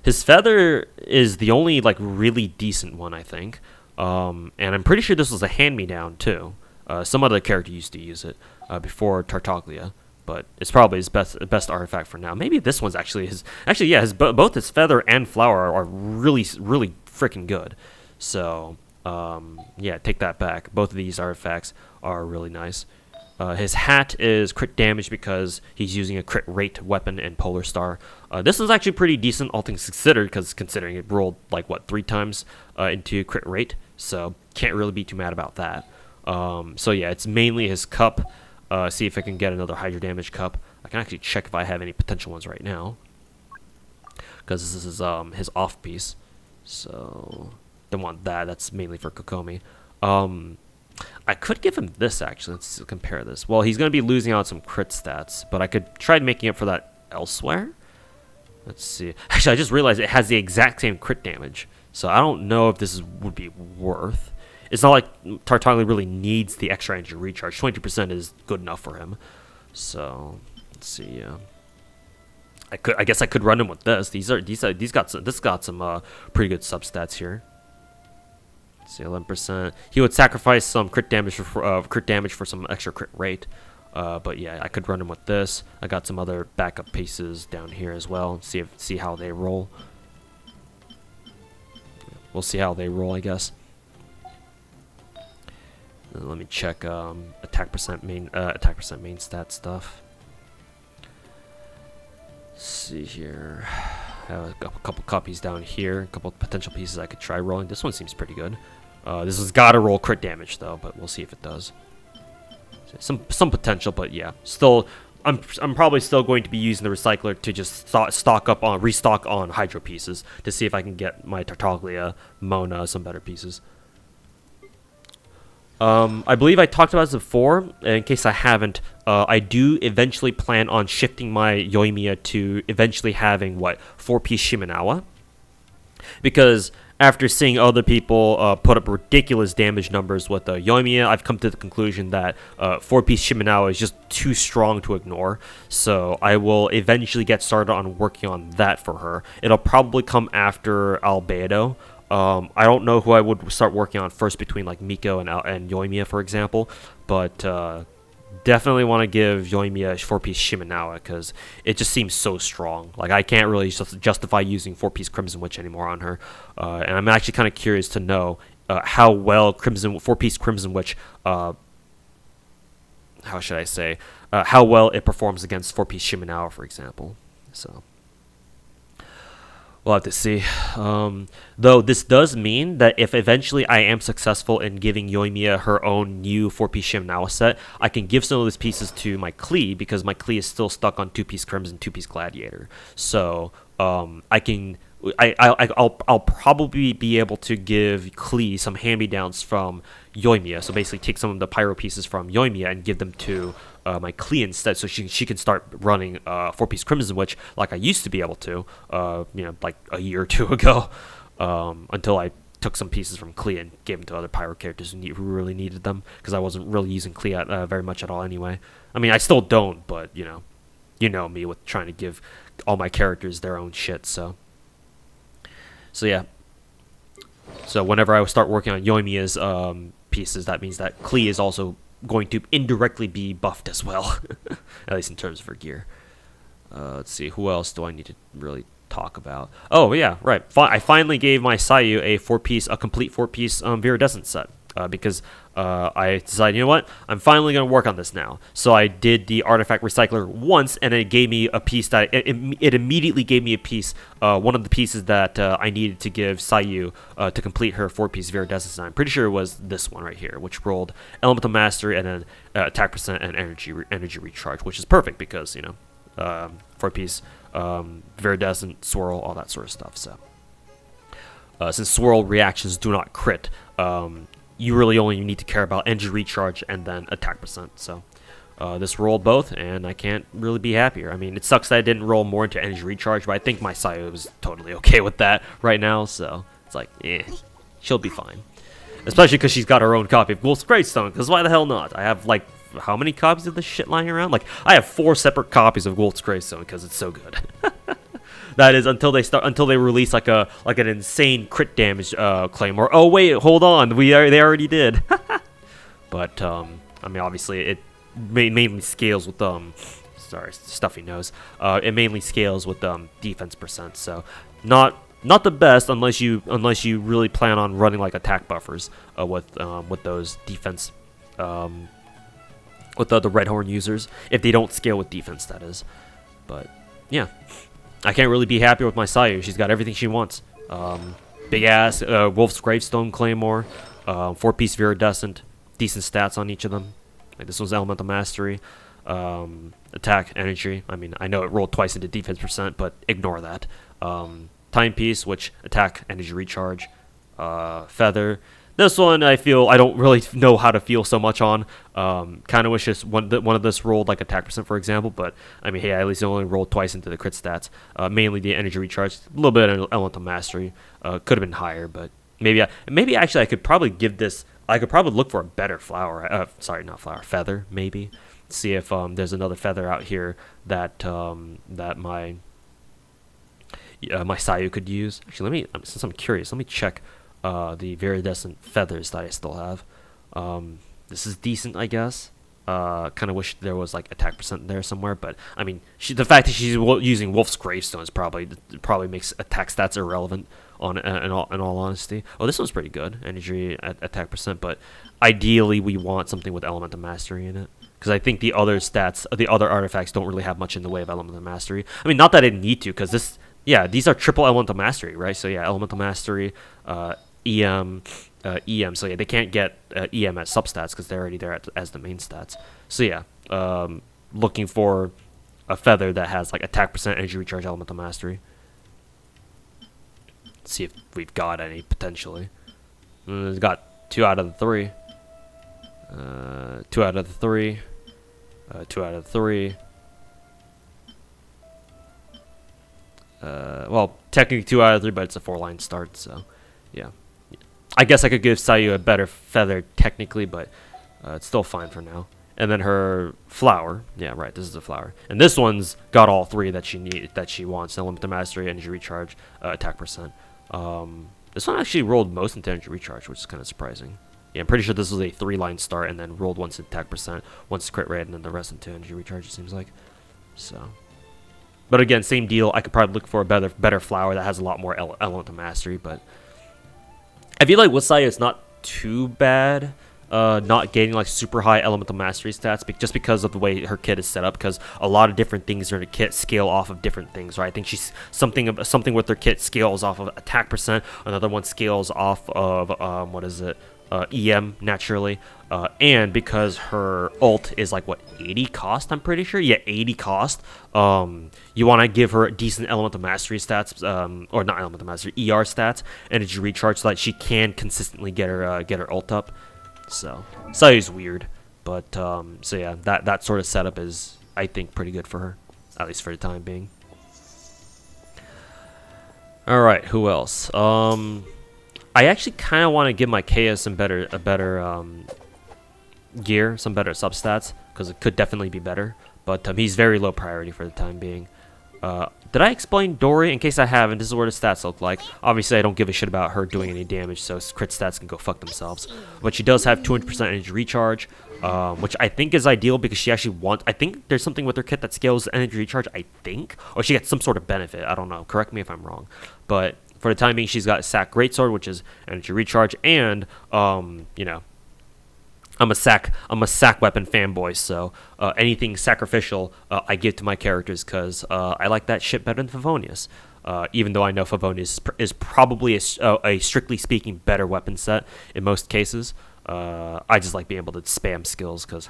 His feather is the only like really decent one, I think. And I'm pretty sure this was a hand-me-down too. Some other character used to use it before Tartaglia, but it's probably his best artifact for now. Maybe this one's actually both his feather and flower are really really freaking good. So yeah, take that back. Both of these artifacts are really nice. His hat is crit damage because he's using a crit rate weapon in Polar Star. This is actually pretty decent, all things considered, because considering it rolled like 3 times into crit rate, so can't really be too mad about that. So yeah, it's mainly his cup. See if I can get another Hydro damage cup. I can actually check if I have any potential ones right now, because this is his off piece. So don't want that. That's mainly for Kokomi. I could give him this actually. Let's compare this. Well, he's going to be losing out some crit stats, but I could try making up for that elsewhere. Let's see. Actually, I just realized it has the exact same crit damage, so I don't know if this would be worth. It's not like Tartaglia really needs the extra energy recharge. 20% is good enough for him. So let's see. I guess I could run him with this. This got some pretty good substats here. Let's see, 11%. He would sacrifice some crit damage for some extra crit rate. But yeah, I could run him with this. I got some other backup pieces down here as well. See how they roll. We'll see how they roll, I guess. Let me check attack percent main stat stuff. Let's see here. I have a couple copies down here. A couple potential pieces I could try rolling. This one seems pretty good. This has got to roll crit damage though, but we'll see if it does. Some potential, but yeah, still, I'm probably still going to be using the recycler to just restock on Hydro pieces to see if I can get my Tartaglia, Mona, some better pieces. I believe I talked about this before. In case I haven't, I do eventually plan on shifting my Yoimiya to eventually having 4-piece Shimenawa, because after seeing other people put up ridiculous damage numbers with Yoimiya, I've come to the conclusion that 4-piece Shimenawa is just too strong to ignore. So I will eventually get started on working on that for her. It'll probably come after Albedo. I don't know who I would start working on first between like Miko and Yoimiya, for example, but definitely want to give Yoimiya a 4-piece Shimenawa because it just seems so strong. Like I can't really justify using 4-piece Crimson Witch anymore on her, and I'm actually kind of curious to know how well 4-piece Crimson Witch how should I say, how well it performs against 4-piece Shimenawa, for example. So we'll have to see. Though this does mean that if eventually I am successful in giving Yoimiya her own new 4-piece Shimenawa set, I can give some of these pieces to my Klee, because my Klee is still stuck on 2-piece Crimson, 2-piece Gladiator. So I can. I'll probably be able to give Klee some hand-me-downs from Yoimiya. So basically take some of the pyro pieces from Yoimiya and give them to my Klee instead, so she can start running 4-piece Crimson, which like I used to be able to, like a year or two ago, until I took some pieces from Klee and gave them to other pyro characters who really needed them, because I wasn't really using Klee very much at all anyway. I mean, I still don't, but you know me with trying to give all my characters their own shit, so yeah. So whenever I start working on Yoimiya's pieces, that means that Klee is also going to indirectly be buffed as well, at least in terms of her gear. Let's see, who else do I need to really talk about? Oh yeah, right. I finally gave my Sayu a complete 4-piece Viridescent set, because I decided, you know what, I'm finally going to work on this now. So I did the artifact recycler once, and it gave me a piece that it immediately gave me a piece, one of the pieces that I needed to give Sayu to complete her 4-piece Viridescent. I'm pretty sure it was this one right here, which rolled Elemental Mastery and then attack percent and energy recharge, which is perfect because 4-piece Viridescent, swirl, all that sort of stuff. So since swirl reactions do not crit, you really only need to care about energy recharge and then attack percent. So this rolled both, and I can't really be happier. I mean, it sucks that I didn't roll more into energy recharge, but I think my Sayu is totally okay with that right now. So it's like, she'll be fine. Especially because she's got her own copy of Wolf's Gravestone, because why the hell not? I have, like, how many copies of this shit lying around? Like, I have 4 separate copies of Wolf's Gravestone because it's so good. That is until they release like an insane crit damage claim, or oh wait, hold on, they already did. But I mean, obviously it mainly scales with sorry, stuffy nose. It mainly scales with defense percent, so not the best unless you really plan on running like attack buffers with those defense with the Red Horn users, if they don't scale with defense, that is. But yeah, I can't really be happier with my Sayu. She's got everything she wants. Big ass Wolf's Gravestone Claymore, 4-piece Viridescent, decent stats on each of them. Like this one's Elemental Mastery, attack, energy. I mean, I know it rolled twice into defense percent, but ignore that. Timepiece, which attack, energy recharge, feather. This one I don't really know how to feel so much on. Kind of wish one of this rolled like attack percent, for example, but I mean, hey, at least it only rolled twice into the crit stats. Mainly the energy recharge, a little bit of elemental mastery. Could have been higher, but maybe actually I could probably give this. I could probably look for a better flower. Sorry, not flower, feather maybe. See if there's another feather out here that my Sayu could use. Actually, since I'm curious, let me check the Viridescent feathers that I still have. This is decent, I guess. Kind of wish there was like attack percent there somewhere, but I mean, the fact that she's using Wolf's Gravestone is probably makes attack stats irrelevant. In all honesty, this one's pretty good, energy attack percent, but ideally we want something with elemental mastery in it, because I think the other stats, the other artifacts don't really have much in the way of elemental mastery. I mean, not that I need to, because these are triple elemental mastery, right? So yeah, elemental mastery, EM. So yeah, they can't get EM as substats because they're already there as the main stats. So yeah, looking for a feather that has like attack percent, energy recharge, elemental mastery. Let's see if we've got any potentially. We've got 2 out of the 3. 2 out of the 3. 2 out of the 3. Well, technically 2 out of 3, but it's a 4-line start, so yeah. I guess I could give Sayu a better feather technically, but it's still fine for now. And then her flower, yeah, right, this is the flower. And this one's got all 3 that she wants: elemental mastery, energy recharge, attack percent. This one actually rolled most into energy recharge, which is kind of surprising. Yeah, I'm pretty sure this was a 3-line start, and then rolled once into attack percent, once crit rate, and then the rest into energy recharge, it seems like. So, but again, same deal. I could probably look for a better flower that has a lot more elemental mastery, but I feel like with Sayu it's not too bad. not getting like super high elemental mastery stats just because of the way her kit is set up, because a lot of different things in her kit scale off of different things, right? I think she's something with her kit scales off of attack percent, another one scales off of EM naturally, and because her ult is like what, 80 cost, I'm pretty sure. Yeah, 80 cost. You want to give her decent elemental mastery stats, or not elemental mastery, ER stats, energy recharge, so that she can consistently get her ult up. So Sayu's weird, but so yeah, that sort of setup is, I think, pretty good for her, at least for the time being. All right, who else? I actually kind of want to give my Kea some better gear, some better substats, because it could definitely be better. But he's very low priority for the time being. Did I explain Dory? In case I haven't, this is what his stats look like. Obviously, I don't give a shit about her doing any damage, so crit stats can go fuck themselves. But she does have 200% energy recharge, which I think is ideal because she actually wants... I think there's something with her kit that scales energy recharge, I think. Or she gets some sort of benefit. I don't know. Correct me if I'm wrong. But for the time being, she's got Sack Greatsword, which is energy recharge, and, you know... I'm a sack weapon fanboy, so anything sacrificial I give to my characters because I like that shit better than Favonius. Even though I know Favonius is probably a strictly speaking better weapon set in most cases. I just like being able to spam skills because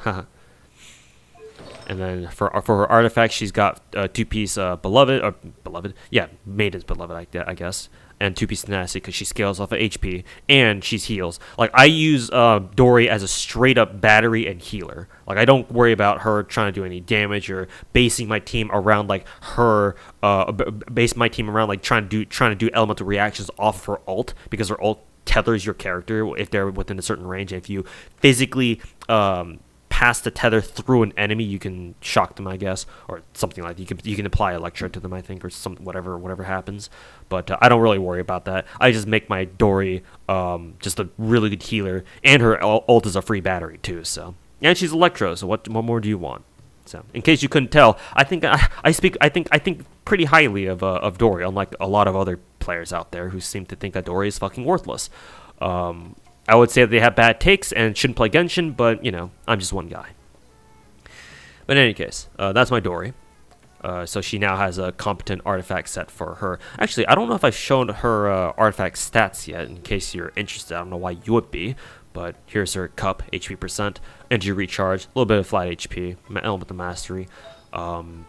And then for her artifacts, she's got 2-piece beloved, yeah, Maiden's beloved, I guess, and 2-piece tenacity because she scales off of HP and she's heals. Like I use Dory as a straight up battery and healer. Like I don't worry about her trying to do any damage or basing my team around like her, trying to do elemental reactions off of her ult, because her ult tethers your character if they're within a certain range. And if you physically pass the tether through an enemy, you can shock them, I guess, or something like that. You can apply Electro to them, I think, or whatever happens. But I don't really worry about that. I just make my Dory just a really good healer, and her ult is a free battery too. So, and she's Electro. So what more do you want? So, in case you couldn't tell, I think I think pretty highly of Dory, unlike a lot of other players out there who seem to think that Dory is fucking worthless. I would say that they have bad takes and shouldn't play Genshin, but, you know, I'm just one guy. But in any case, that's my Dory. So she now has a competent artifact set for her. Actually, I don't know if I've shown her artifact stats yet, in case you're interested. I don't know why you would be, but here's her cup, HP percent, energy recharge, a little bit of flat HP, element of mastery,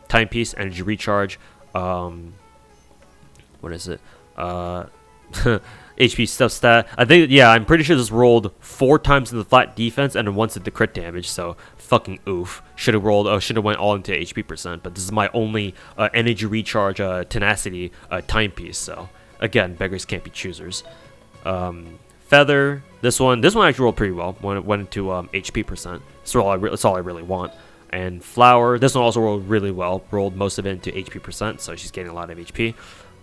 timepiece, energy recharge, what is it? HP stuff stat. I think, yeah, I'm pretty sure this rolled 4 times in the flat defense and then once at the crit damage, so fucking oof. Should have went all into HP percent, but this is my only energy recharge tenacity timepiece, so again, beggars can't be choosers. Feather, this one actually rolled pretty well when it went into HP percent. That's all I really want. And flower, this one also rolled really well, rolled most of it into HP percent, so she's getting a lot of HP.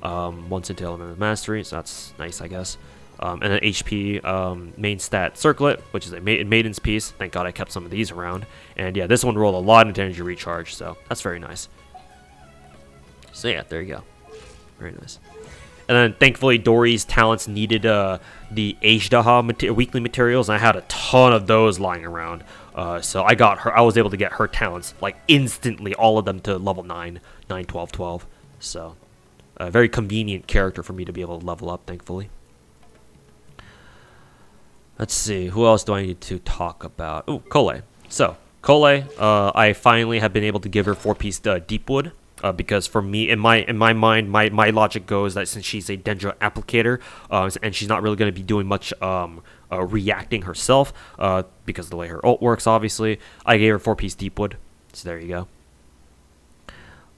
Once into element of mastery, so that's nice, I guess. And then HP main stat circlet, which is a maiden's piece. Thank God I kept some of these around. And yeah, this one rolled a lot into energy recharge, so that's very nice. So yeah, there you go. Very nice. And then thankfully Dory's talents needed the Ajdaha weekly materials, and I had a ton of those lying around. So I was able to get her talents like instantly, all of them to level 9, 12, 12. So a very convenient character for me to be able to level up, thankfully. Let's see, who else do I need to talk about? Oh, Collei. So, Collei, I finally have been able to give her 4-piece Deepwood, because for me, in my mind, my logic goes that since she's a Dendro applicator, and she's not really going to be doing much reacting herself, because of the way her ult works, obviously, I gave her 4-piece Deepwood. So there you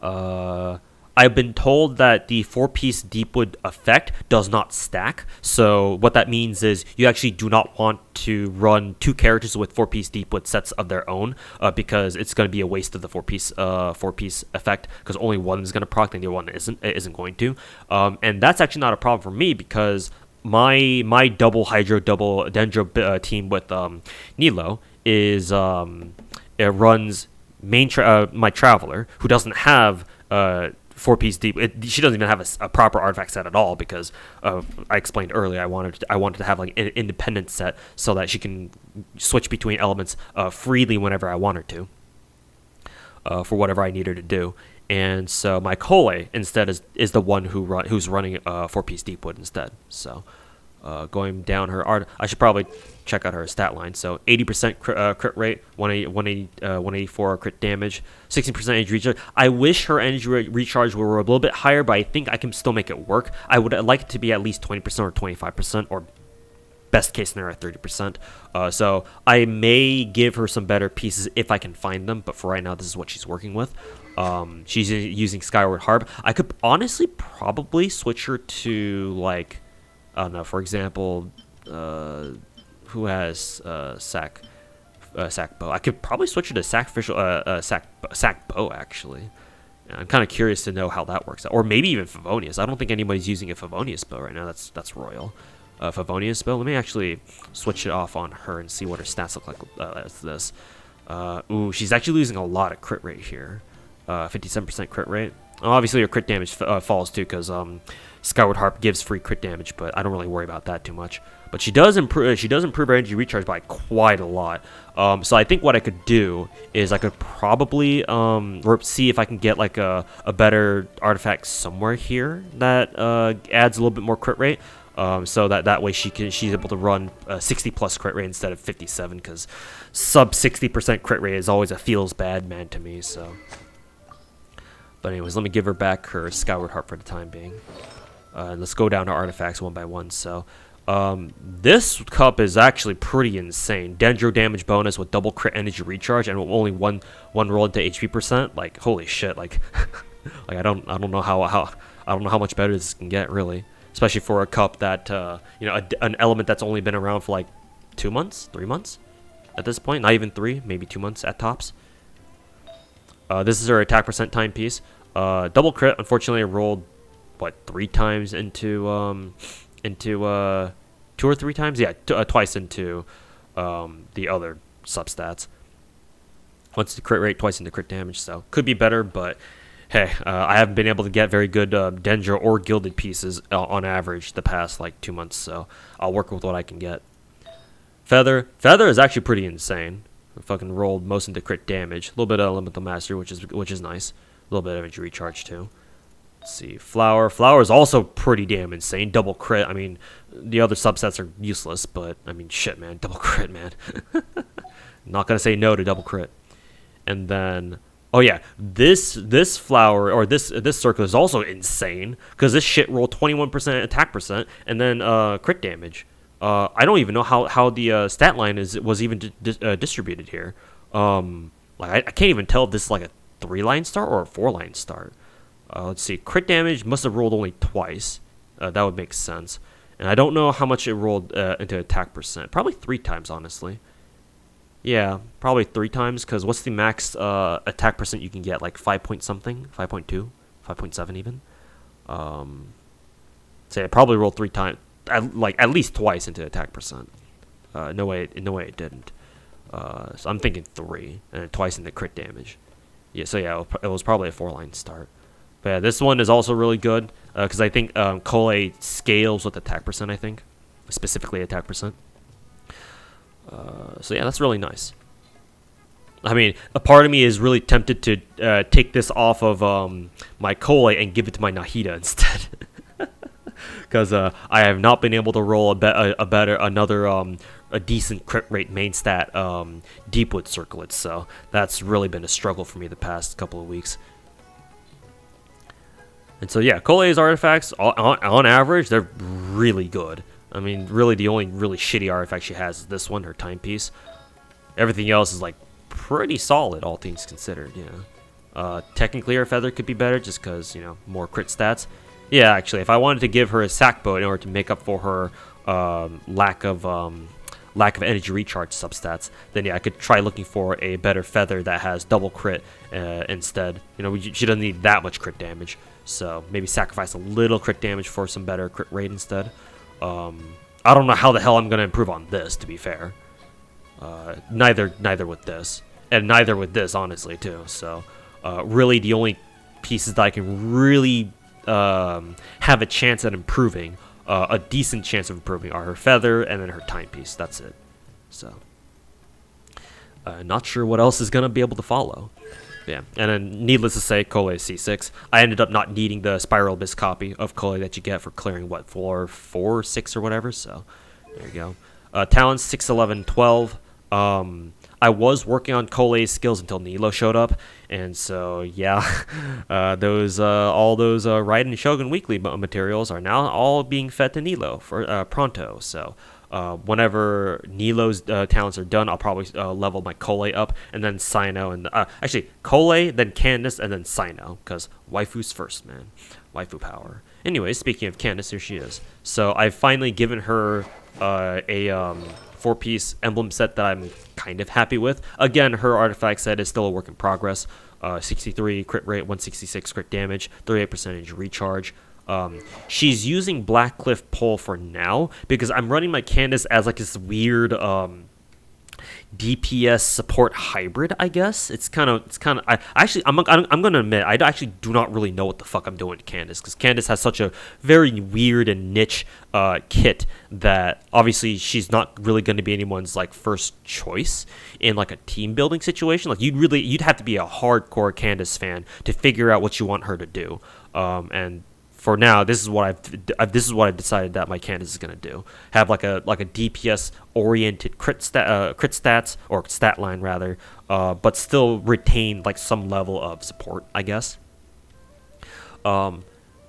go. I've been told that the 4-piece Deepwood effect does not stack. So what that means is you actually do not want to run 2 characters with 4-piece Deepwood sets of their own, because it's going to be a waste of the 4-piece effect, because only one is going to proc and the other one isn't going to. And that's actually not a problem for me, because my double Hydro, double Dendro team with Nilou is it runs my Traveler, who doesn't have 4-piece deep. She doesn't even have a proper artifact set at all because I explained earlier I wanted to have like an independent set so that she can switch between elements freely whenever I want her to for whatever I need her to do. And so my Collei instead is the one who's running 4-piece Deepwood instead. So going down her art, I should probably check out her stat line. So 80% crit rate, 184 crit damage, 16% energy recharge. I wish her energy recharge were a little bit higher, but I think I can still make it work. I would like it to be at least 20% or 25%, or best case scenario 30%. So I may give her some better pieces if I can find them, but for right now this is what she's working with. She's using Skyward Harp. I could honestly probably switch her to, like, I don't know, for example, who has Sack Bow? I could probably switch her to Sack Bow, actually. I'm kind of curious to know how that works out. Or maybe even Favonius. I don't think anybody's using a Favonius Bow right now. That's royal. Favonius Bow. Let me actually switch it off on her and see what her stats look like as this. Ooh, she's actually losing a lot of crit rate here. 57% crit rate. Obviously, her crit damage falls too because Skyward Harp gives free crit damage, but I don't really worry about that too much. But she does improve. She does improve her energy recharge by quite a lot. So I think what I could do is I could probably see if I can get like a better artifact somewhere here that adds a little bit more crit rate. So that way she's able to run 60 plus crit rate instead of 57, because sub 60% crit rate is always a feels bad man to me. So. But anyways, let me give her back her Skyward Harp for the time being. And let's go down to artifacts one by one. So, this cup is actually pretty insane. Dendro damage bonus with double crit energy recharge and only one roll into HP percent. Like, holy shit! Like, like I don't know how much better this can get, really. Especially for a cup that an element that's only been around for like 2 months, 3 months at this point. Not even 3, maybe 2 months at tops. This is her attack percent timepiece. Double crit. Unfortunately, I rolled 3 times into 2 or 3 times. Yeah, twice into the other substats. Once the crit rate, twice into crit damage. So could be better, but hey, I haven't been able to get very good Dendro or gilded pieces on average the past like 2 months. So I'll work with what I can get. Feather is actually pretty insane. Fucking rolled most into crit damage. A little bit of elemental mastery, which is nice. A little bit of energy recharge too. Let's see, flower is also pretty damn insane. Double crit. I mean, the other subsets are useless, but I mean, shit, man, double crit, man. Not gonna say no to double crit. And then, oh yeah, this flower or this circle is also insane because this shit rolled 21% attack percent and then crit damage. I don't even know how the stat line was even distributed here. Like I can't even tell if this is like a 3-line start or a 4-line start. Let's see. Crit damage must have rolled only twice. That would make sense. And I don't know how much it rolled into attack percent. Probably 3 times, honestly. Yeah, probably 3 times. Because what's the max attack percent you can get? Like 5 point something, 5.2, 5.7 even. So it probably rolled 3 times. At least twice into attack percent. No way it didn't. So I'm thinking 3 and twice into crit damage. Yeah, so yeah, it was probably a 4-line start. But yeah, this one is also really good because I think Collei scales with attack percent. I think specifically attack percent. So yeah, that's really nice. I mean, a part of me is really tempted to take this off of my Collei and give it to my Nahida instead. Because I have not been able to roll a decent crit rate main stat Deepwood Circlet, so that's really been a struggle for me the past couple of weeks. And so yeah, Collei's artifacts on average they're really good. I mean, really the only really shitty artifact she has is this one, her timepiece. Everything else is like pretty solid, all things considered. Yeah. Technically, her feather could be better just because more crit stats. Yeah, actually, if I wanted to give her a sack bow in order to make up for her lack of energy recharge substats, then yeah, I could try looking for a better feather that has double crit instead. She doesn't need that much crit damage, so maybe sacrifice a little crit damage for some better crit rate instead. I don't know how the hell I'm gonna improve on this, to be fair. Neither with this, and neither with this, honestly, too. So really, the only pieces that I can really have a chance at improving, a decent chance of improving, are her feather and then her timepiece. That's it. So, not sure what else is going to be able to follow. Yeah, and then needless to say, Collei C6. I ended up not needing the Spiral Abyss copy of Collei that you get for clearing, what, floor 4, 6, or whatever, so there you go. Talents 6, 11, 12. I was working on Collei's skills until Nilou showed up, and so, yeah, all those Raiden Shogun Weekly materials are now all being fed to Nilou for pronto, so... whenever Nilou's talents are done, I'll probably level my Collei up, and then Cyno, and actually Collei, then Candace, and then Cyno, because waifu's first, man. Waifu power. Anyways, speaking of Candace, here she is. So I've finally given her a 4-piece emblem set that I'm kind of happy with. Again, her artifact set is still a work in progress. 63 crit rate, 166 crit damage, 38% recharge. She's using Blackcliff Pole for now because I'm running my Candace as like this weird DPS support hybrid, I guess. I'm gonna admit I actually do not really know what the fuck I'm doing with Candace, because Candace has such a very weird and niche kit that obviously she's not really going to be anyone's like first choice in like a team building situation. Like you'd have to be a hardcore Candace fan to figure out what you want her to do. And for now, this is what I've decided that my Candace is gonna do. Have like a DPS oriented crit stats, or stat line rather, but still retain like some level of support, I guess.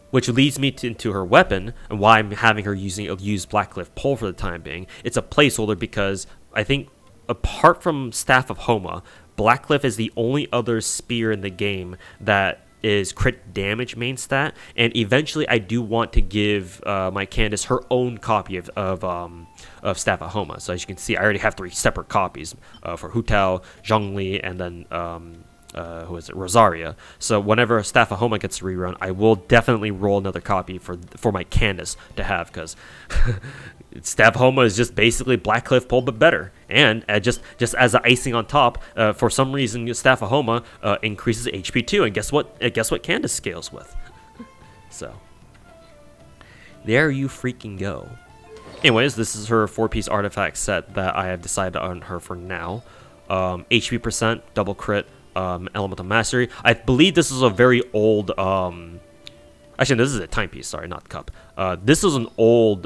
Which leads me into her weapon and why I'm having her use Blackcliff Pole for the time being. It's a placeholder because I think apart from Staff of Homa, Blackcliff is the only other spear in the game that is crit damage main stat, and eventually I do want to give my Candace her own copy of Staff of Homa. So as you can see, I already have 3 separate copies for Hu Tao, Zhongli, and then who is it, Rosaria. So whenever Staff of Homa gets rerun, I will definitely roll another copy for my Candace to have, because Staff of Homa is just basically Blackcliff Pole but better. And just as an icing on top, for some reason Staff of Homa increases HP too, and guess what Candace scales with. So there you freaking go. Anyways, this is her 4-piece artifact set that I have decided on her for now. HP percent, double crit, elemental mastery. I believe this is a very old actually, this is a timepiece, sorry, not cup. This is an old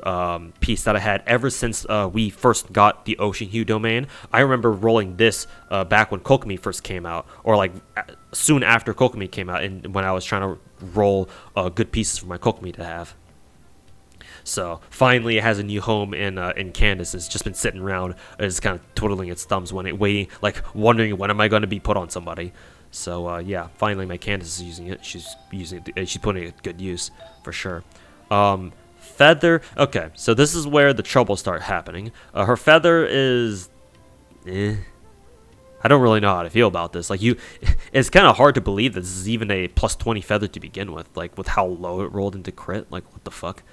piece that I had ever since we first got the Ocean Hue domain. I remember rolling this back when Kokomi first came out, or like soon after Kokomi came out, and when I was trying to roll good pieces for my Kokomi to have. So finally, it has a new home in Candace. It's just been sitting around, it's kind of twiddling its thumbs when waiting, like wondering when am I going to be put on somebody. So yeah, finally my Candace is using it. She's putting it to good use for sure. Feather. Okay, so this is where the trouble start happening. Her feather is, I don't really know how to feel about this. Like it's kind of hard to believe that this is even a plus 20 feather to begin with. Like with how low it rolled into crit. Like what the fuck.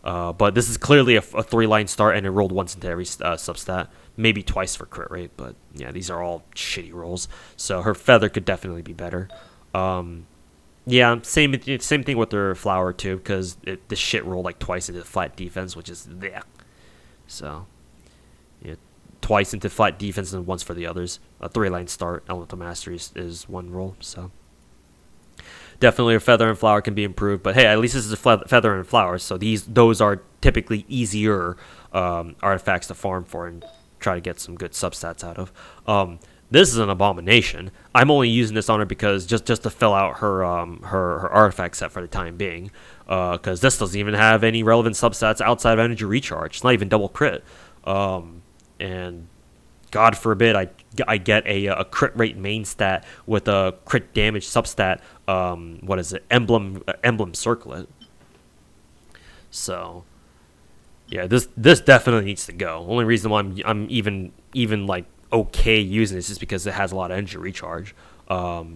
But this is clearly a 3-line start, and it rolled once into every substat. Maybe twice for crit rate, but yeah, these are all shitty rolls. So her feather could definitely be better. Yeah, same thing with her flower too, because this shit rolled like twice into flat defense, which is there. So yeah, twice into flat defense and once for the others. A 3-line start, elemental mastery is 1 roll. So definitely her feather and flower can be improved, but hey, at least this is a feather and flower, so those are typically easier artifacts to farm for and try to get some good substats out of. This is an abomination. I'm only using this on her because just to fill out her artifact set for the time being, because this doesn't even have any relevant substats outside of energy recharge. It's not even double crit, and God forbid I get a crit rate main stat with a crit damage substat. What is it? Emblem circlet. So yeah, this definitely needs to go. Only reason why I'm even like okay using this is because it has a lot of energy recharge.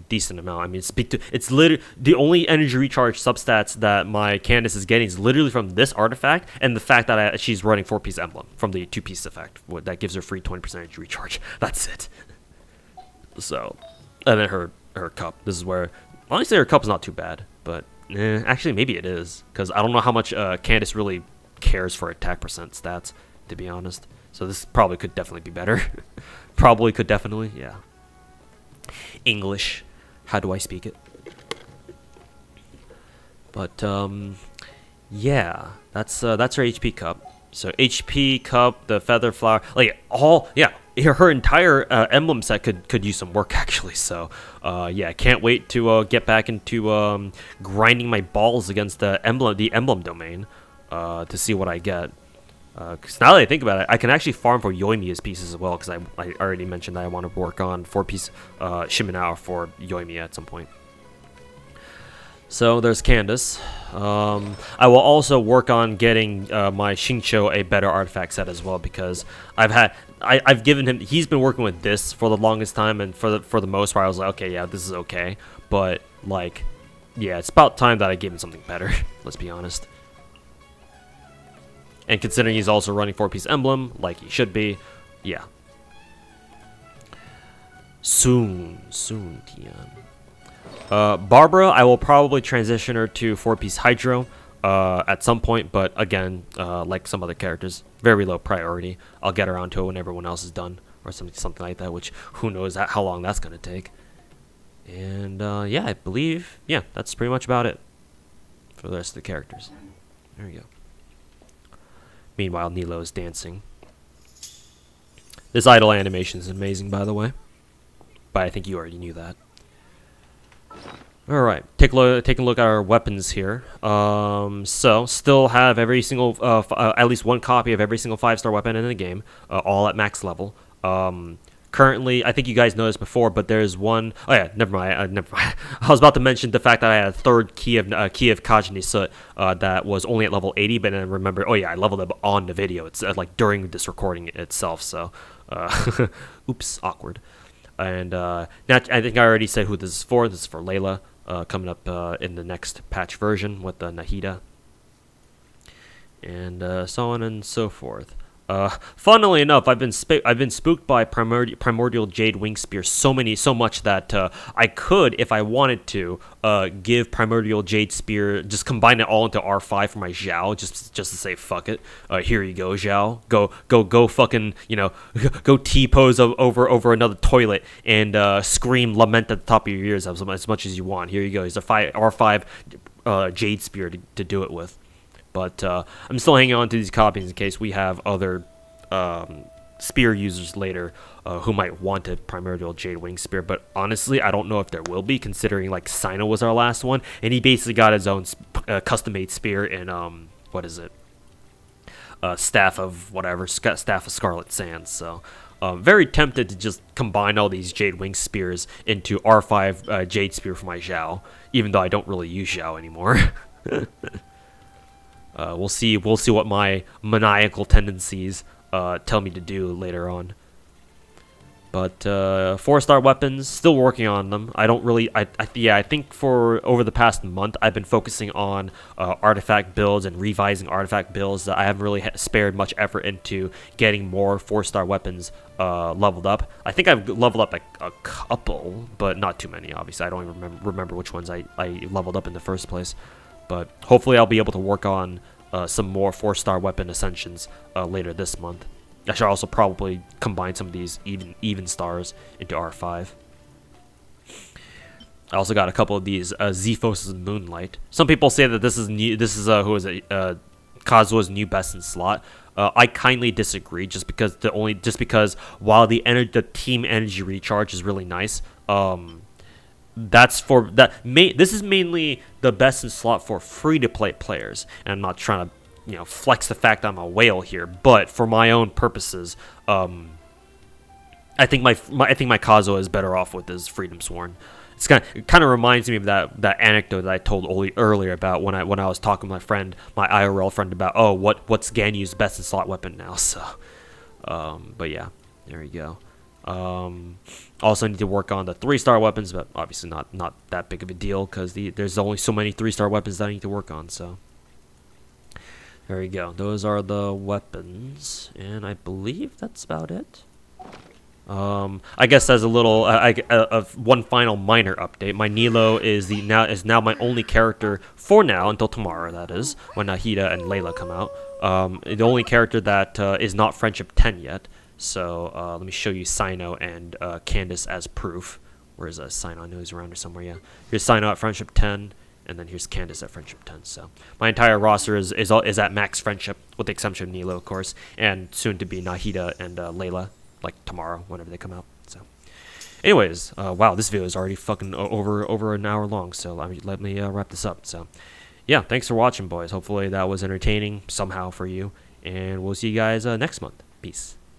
Decent amount. I mean, it's literally the only energy recharge substats that my Candace is getting is literally from this artifact and the fact that she's running 4-piece emblem from the 2-piece effect that gives her free 20% energy recharge. That's it. So, and then her cup. This is where Honestly, her cup's not too bad, but actually maybe it is, because I don't know how much Candace really cares for attack percent stats, to be honest. So this probably could definitely be better. Probably could definitely, yeah. English, how do I speak it? But yeah, that's her HP cup. So HP cup, the feather flower, like her entire emblem set could use some work actually. So yeah, can't wait to get back into grinding my balls against the emblem domain to see what I get. Because now that I think about it, I can actually farm for Yoimiya's pieces as well, because I already mentioned that I want to work on 4-piece Shiminao for Yoimiya at some point. So there's Candace. I will also work on getting my Xingqiu a better artifact set as well, because I've given him, he's been working with this for the longest time, and for the most part I was like, okay, yeah, this is okay, but like, yeah, it's about time that I gave him something better. Let's be honest. And considering he's also running 4-piece emblem, like he should be, yeah. Soon, Tian. Barbara, I will probably transition her to 4-piece Hydro at some point, but again, like some other characters, very low priority. I'll get around to it when everyone else is done, or something like that, which who knows how long that's going to take. And yeah, I believe, yeah, that's pretty much about it for the rest of the characters. There we go. Meanwhile, Nilou is dancing. This idle animation is amazing, by the way. But I think you already knew that. Alright, taking a look at our weapons here. So, still have every single, at least one copy of every single 5-star weapon in the game, all at max level. Currently, I think you guys noticed before, but there's one. Oh yeah, never mind. I was about to mention the fact that I had a third key of Kajini Soot that was only at level 80, but then remember, oh yeah, I leveled up on the video. It's like during this recording itself. So, oops, awkward. And I think I already said who this is for. This is for Layla, coming up in the next patch version with Nahida, and so on and so forth. Funnily enough, I've been spooked by Primordial Jade Wing Spear so much that I could, if I wanted to, give Primordial Jade Spear, just combine it all into R5 for my Zhao, just to say fuck it. Here you go, Zhao. Go fucking, go T-pose over another toilet and scream lament at the top of your ears as much as you want. Here you go. Here's a R5 Jade Spear to do it with. But I'm still hanging on to these copies in case we have other spear users later who might want a Primordial Jade Wing Spear. But honestly, I don't know if there will be, considering like Cyno was our last one, and he basically got his own custom-made spear in what is it? Staff of Scarlet Sands. So very tempted to just combine all these Jade Wing Spears into R5 Jade Spear for my Zhao, even though I don't really use Zhao anymore. We'll see what my maniacal tendencies tell me to do later on. But 4-star weapons, still working on them. I think for over the past month, I've been focusing on artifact builds and revising artifact builds. I haven't really spared much effort into getting more 4-star weapons leveled up. I think I've leveled up a couple, but not too many, obviously. I don't even remember which ones I leveled up in the first place. But hopefully I'll be able to work on some more 4-star weapon ascensions later this month. I should also probably combine some of these even stars into R5. I also got a couple of these Zephos' Moonlight. Some people say that this is new. This is who is it? Kazuha's new best in slot. I kindly disagree, just because while the team energy recharge is really nice, this is mainly the best in slot for free-to-play players, and I'm not trying to flex the fact I'm a whale here, but for my own purposes, I think my Kazuha is better off with his Freedom Sworn. It kind of reminds me of that anecdote that I told earlier about when I was talking to my friend, my IRL friend, about what's Ganyu's best in slot weapon now. So, but yeah, there we go. Also need to work on the 3-star weapons, but obviously not that big of a deal, because there's only so many 3-star weapons that I need to work on. So there you go. Those are the weapons, and I believe that's about it. I guess as a little, one final minor update, my Nilou is now my only character for now until tomorrow. That is when Nahida and Layla come out. The only character that is not friendship 10 yet. So let me show you Cyno and Candace as proof. Where is Cyno? I know he's around here somewhere. Yeah, here's Cyno at friendship 10, and then here's Candace at friendship 10. So my entire roster is at max friendship, with the exception of Nilou, of course, and soon to be Nahida and Layla, like tomorrow, whenever they come out. So, anyways, wow, this video is already fucking over an hour long. So let me wrap this up. So, yeah, thanks for watching, boys. Hopefully that was entertaining somehow for you, and we'll see you guys next month. Peace.